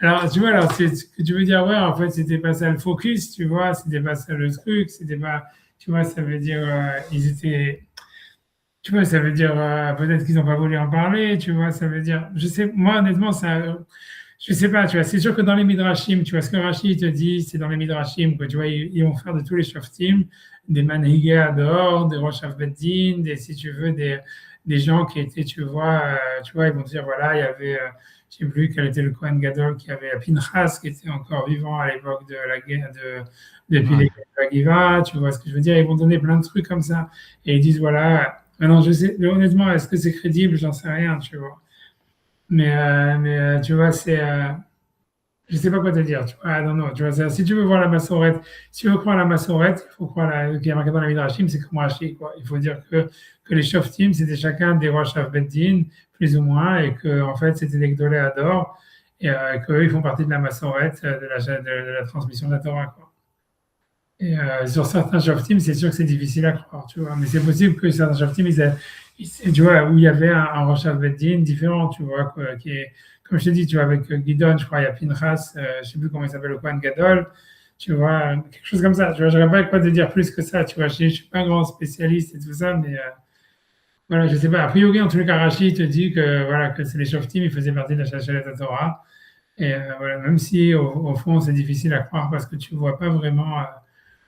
Alors, tu vois, alors, c'est ce que tu veux dire, ouais, en fait, c'était pas ça le focus, tu vois, c'était pas ça le truc, c'était pas. Tu vois, ça veut dire, ils étaient. Tu vois, ça veut dire, peut-être qu'ils n'ont pas voulu en parler, tu vois, ça veut dire. Je sais, moi, honnêtement, ça. Je sais pas, tu vois, c'est sûr que dans les Midrashim, tu vois, ce que Rachid te dit, c'est dans les Midrashim, que tu vois, ils vont faire de tous les Shoftim, des Manhigé à dehors, des Rosh Beddin, des, si tu veux, des gens qui étaient, tu vois, ils vont dire, voilà, il y avait, je sais plus quel était le Kohen Gadol, qui avait Pinchas, qui était encore vivant à l'époque de la guerre, depuis les guerres de la Giva, tu vois ce que je veux dire, ils vont donner plein de trucs comme ça, et ils disent, voilà, maintenant, je sais, mais honnêtement, est-ce que c'est crédible? J'en sais rien, tu vois. Mais tu vois, je sais pas quoi te dire. Tu vois, non, non, tu vois, si tu veux voir la massorette, si tu veux croire la massorette, il faut croire qu'il y a marqué dans la Midrashim, c'est comme Rashi, quoi. Il faut dire que les Shoftim, c'était chacun des rois Beddin, plus ou moins, et que, en fait, c'était des Gdolé Ador, et qu'eux, ils font partie de la massorette, de la transmission de la Torah, quoi. Et sur certains Shoftim, c'est sûr que c'est difficile à croire, tu vois, mais c'est possible que certains Shoftim, tu vois, où il y avait un Rosh Beddin différent, tu vois, quoi, qui est, comme je te dis, tu vois, avec Guidon, je crois, il y a Pinchas, je sais plus comment il s'appelle, le Kohen Gadol, tu vois, quelque chose comme ça, tu vois, j'aurais pas quoi te dire plus que ça, tu vois, je suis pas un grand spécialiste et tout ça, mais voilà, je sais pas, a priori, en tout cas, Rashi te dit que, voilà, que c'est les Shoftim, ils faisaient partie de la Shachet Torah, et voilà, même si, au fond, c'est difficile à croire parce que tu vois pas vraiment,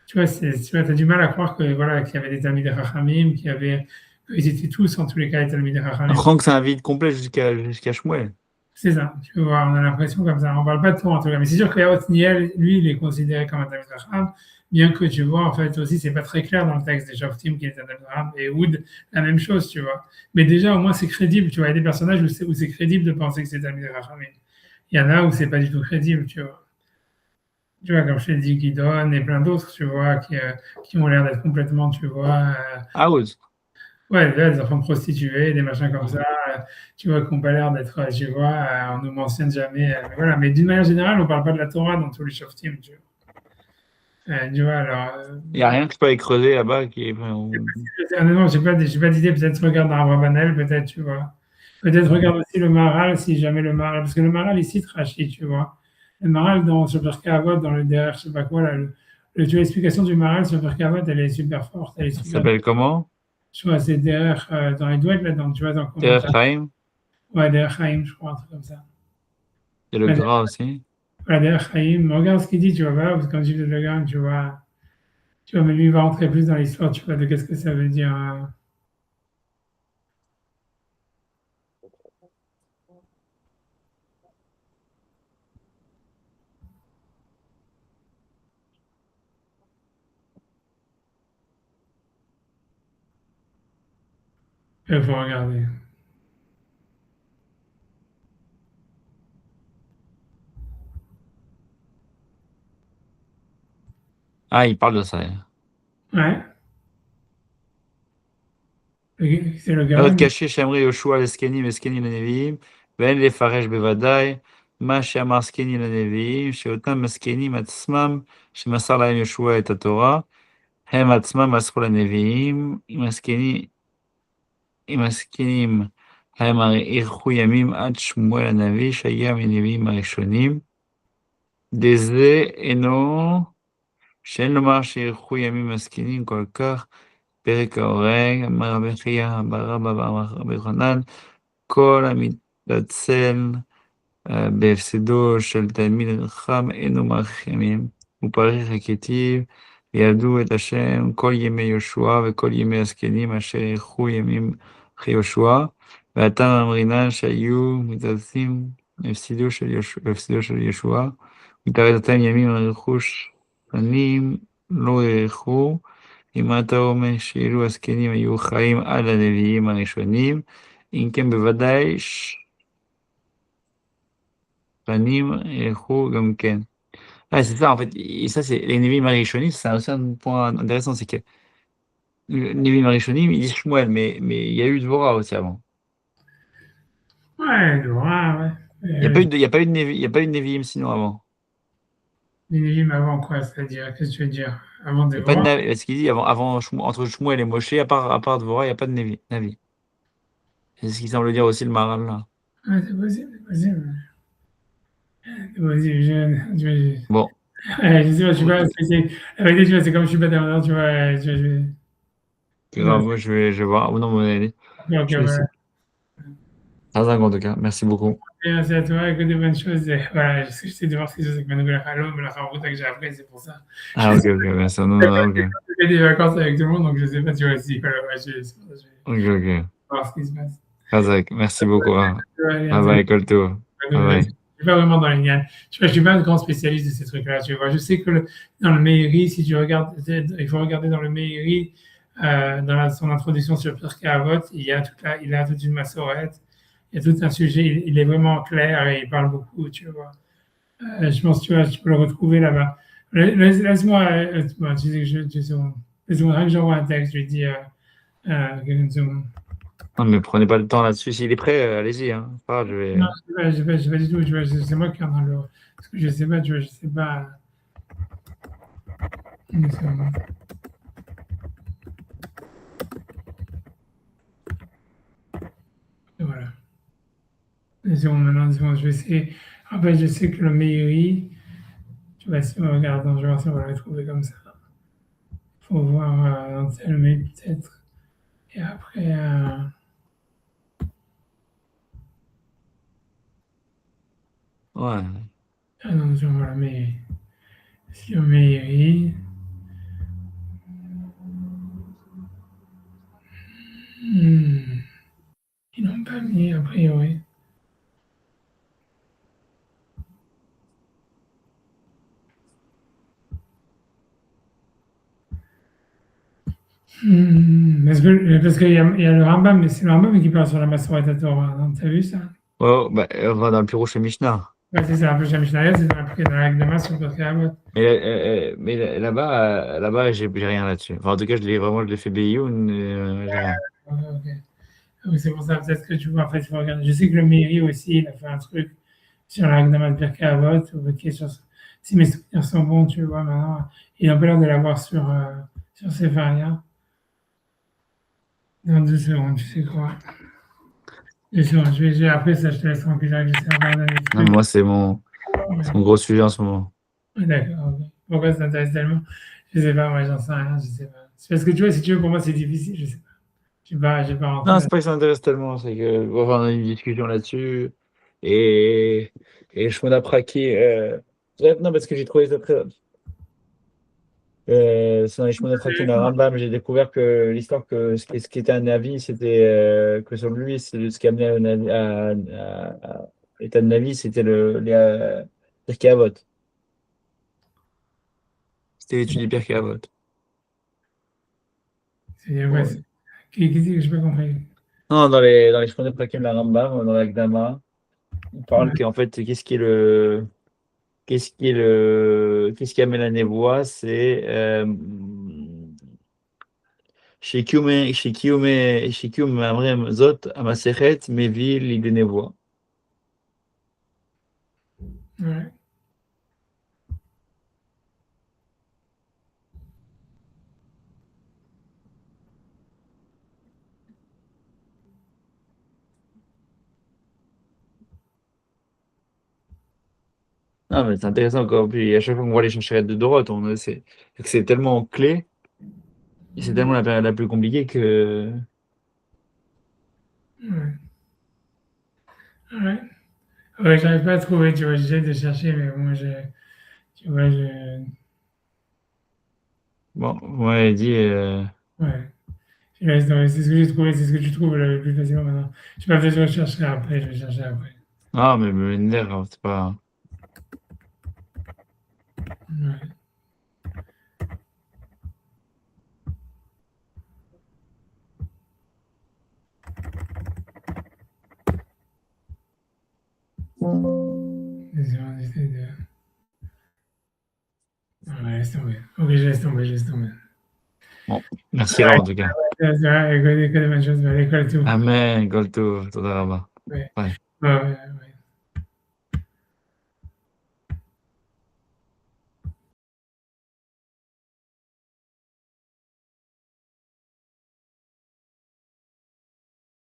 tu vois, tu as du mal à croire que, voilà, qu'il y avait des Talmidei Chachamim, qu'ils étaient tous, en tous les cas, les Talmidei Chachamim. Je crois que c'est un vide complet jusqu'à Shmuel. C'est ça, tu vois, on a l'impression comme ça. On parle pas de tout en tout cas, mais c'est sûr que Otniel, lui, il est considéré comme un Talmid Chacham, bien que tu vois, en fait, aussi, c'est pas très clair dans le texte des Shoftim qu'il est un Talmid Chacham, et Wood, la même chose, tu vois. Mais déjà, au moins, c'est crédible, tu vois. Il y a des personnages où c'est crédible de penser que c'est Talmid Chacham. Il y en a où c'est pas du tout crédible, tu vois. Tu vois, comme je t'ai dit, Guidon et plein d'autres, tu vois, qui ont l'air d'être complètement, tu vois. Out. Ouais, là, des enfants prostitués, des machins comme ça, tu vois, qui n'ont pas l'air d'être, tu vois, on ne mentionne jamais. Voilà. Mais d'une manière générale, on ne parle pas de la Torah dans tous les Shoftim, tu vois. Tu vois, alors. Il n'y a rien que je peux aller creuser là-bas qui est. Honnêtement, j'ai pas d'idée. Peut-être regarde dans Abravanel, peut-être, tu vois. Peut-être regarde aussi le Maral, si jamais le Maral. Parce que le Maral, il cite Rashi, tu vois. Le Maral, sur Pirkei Avot, dans le DR, je sais pas quoi, là, tu vois, l'explication du Maral sur Pirkei Avot, elle est super forte. Elle est Ça super. s'appelle comment? Je vois, c'est DR, dans les doigts, là, tu vois, dans Terre Chaim. Ouais, DR Chaim, je crois, un truc comme ça. Il y a le Ouais, gras aussi. voilà, DR Chaim. Regarde ce qu'il dit, tu vois, voilà, parce que quand je dis le gars, tu vois, mais lui, il va rentrer plus dans l'histoire, tu vois, de qu'est-ce que ça veut dire. Il faut regarder. Ah, il parle de ça. Ouais. C'est le עוד gars. קשה שאמרי יהושע לזקנים וזקנים לנביאים, ואין לפרש בוודאי מה שאמר זקנים לנביאים, שאותם הזקנים עצמם, שמסר להם יהושע את התורה, הם עצמם מסרו לנביאים, עם הזקנים הם ארכו ימים עד שמואל הנביא, שהיה מנביאים הראשונים. דזה אינו, שאין לומר שארכו ימים הזקנים כל כך, פרק ההורג, אמר רבי חייא, בר רבא ואמר רבי יוחנן, כל המתבצל בהפסדו של תלמיד חכם אינו מאריך ימים, הוא פריך הכתיב, וידעו את השם כל ימי יהושע וכל ימי הזקנים אשר אירחו ימים אחרי יהושע, והטעם אמרינן שהיו מתבצעים בהפסדו של יהושע, מתארד אותם ימים אריכו שנים לא האריכו, אם אתה אומר שאילו הזקנים היו חיים על הנביאים הראשונים, אם כן בוודאי שנים האריכו גם כן. Ouais, c'est ça en fait, et ça c'est les Nevi Marishonim, c'est aussi un point intéressant, c'est que les Nevi Marishonim, ils disent Shmuel, mais il y a eu Dvorah aussi avant. Ouais, ouais. Il n'y a pas eu de, il y a pas eu de Nevi, il y a pas eu de Nevi'im sinon avant. Minimum avant quoi, c'est-à-dire, qu'est-ce que tu veux dire? Avant Il y a pas de Déborah? Navi, ce qu'il dit entre Shmuel et Moshe, à part Dvorah, il n'y a pas de Navi. C'est ce qui semble dire aussi le Maral là. Ouais, c'est possible, c'est possible. C'est possible, Bon. Je sais pas, je suis pas spécialiste. La vérité, tu vois, c'est comme je suis pas derrière, tu vois, C'est grave, moi je vais voir. Oh, non, mais donc, je vais essayer. voilà. Très en tout cas, merci beaucoup. Merci à toi, écoute des bonnes choses. Et voilà, j'essaie de voir ce qui se passe avec ma nouvelle halo, mais la route que j'ai appris, c'est pour ça. Ah ok, merci. Non, ok. Je fais des vacances avec tout le monde, donc je sais pas, tu vois, si, voilà, ouais, je vais Ok. voir ce qui se passe. Razak, merci beaucoup. Hein. Ouais, Bye bye, Colto. Bye bye. Je suis pas vraiment dans les liens. Tu vois, je suis pas un grand spécialiste de ces trucs-là. Tu vois, je sais que dans le Meiri, si tu regardes, il faut regarder dans le Meiri, son introduction sur Pirkei Avot, il a toute une massorette, il y a tout un sujet. Il est vraiment clair et il parle beaucoup. Tu vois. Je pense, tu vois, tu peux le retrouver là-bas. Laisse-moi, tu sais que laisse-moi que j'envoie un texte. Je lui dis quelques secondes. Non, mais prenez pas le temps là-dessus. S'il est prêt, allez-y. Hein. Pas, je vais... Non, je sais pas du tout. Tu vois, c'est moi qui en ai le. Parce que je sais pas, tu vois, je sais pas. Et voilà. Maintenant, je vais essayer. Après, je sais que le Meiri, tu vois, si on regarde, je vais voir si on va le trouver comme ça. Il faut voir Anselme peut-être. Et après. Ouais. Ah non, je vois le Meiri. Sur Meiri. Ils n'ont pas mis, a priori. Parce qu'il y a le Rambam, mais c'est le Rambam qui parle sur la Massorah Torah. T'as vu ça? Oh, bah, on va dans le Pirouche et Mishnah. Ouais, c'est ça, un peu chez Mishnah, c'est dans la Hakdama sur Pirkei Avot. Mais là-bas, j'ai rien là-dessus. Enfin, en tout cas, je l'ai fait Beyoun, j'ai rien. Ok. Oui, c'est pour ça, peut-être que tu vois, en fait, il faut regarder. Je sais que le Meiri aussi, il a fait un truc sur la Hakdama de Pirkei Avot, qui est sur si mes souvenirs sont bons, tu vois, maintenant, il a pas l'air de l'avoir sur Sefaria. Dans 2 secondes, tu sais quoi? 2 secondes, après ça, je te laisse tranquille, j'essaie de regarder des Non, trucs. moi, c'est mon gros sujet en ce moment. D'accord, ok. Pourquoi ça t'intéresse tellement? Je sais pas, moi, j'en sais rien, je sais pas. C'est parce que tu vois, si tu veux, pour moi, c'est difficile, je sais pas. J'ai pas rentré Non, là. c'est pas que ça m'intéresse tellement, c'est que enfin, on a eu une discussion là-dessus et, et je m'en appraqué. Bref, non, parce que j'ai trouvé ça très. C'est dans les chemins d'Aphrakim, la Rambam, j'ai découvert que l'histoire que ce qui était un Navi, c'était que selon lui, c'est ce qui amenait à l'état de Navi, c'était les Pirkei Avot. C'était l'étude des Pirkei Avot. C'est ouais, Ouais. qu'est-ce que j'ai pas compris? Non, dans les chemins d'Aphrakim, la Rambam, dans la Gdama, il parle Ouais. qu'en fait, qu'est-ce qui amène la névoie, c'est chez Kiume Amrem Zot Amasechet Mevi l'idée névoie. Ouais. Non, mais c'est intéressant quoi. Puis à chaque fois qu'on voit les chercherettes de Doroth, c'est que c'est tellement clé et c'est tellement la période la plus compliquée que. Ouais. Ouais. Ouais, j'arrive pas à trouver, tu vois, j'essaie de chercher, mais moi, tu vois, Bon, vous m'avez dit. ouais. Je laisse tomber. C'est ce que j'ai trouvé, c'est ce que tu trouves le plus facilement maintenant. Je sais pas, peut-être que je rechercherai après, je vais chercher après. Ah, mais Blender, c'est pas. Ouais. Désolé, j'essaie de. Ouais, laisse tomber. Ok, je laisse tomber, je laisse tomber. Bon, merci Rav, en tout cas. C'est vrai, école, école, bonne chose, à l'école, tout. Amen, Golto, Toda Rabba. Ouais. Ouais. Ouais, ouais, ouais.